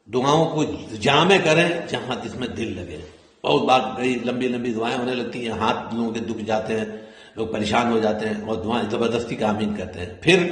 دعاؤں کو جامع کریں جہاں جس میں دل لگے. بہت بار لمبی لمبی دعائیں ہونے لگتی ہیں، ہاتھ لوگوں کے دکھ جاتے ہیں، لوگ پریشان ہو جاتے ہیں اور دعائیں زبردستی کا آمین کہتے ہیں. پھر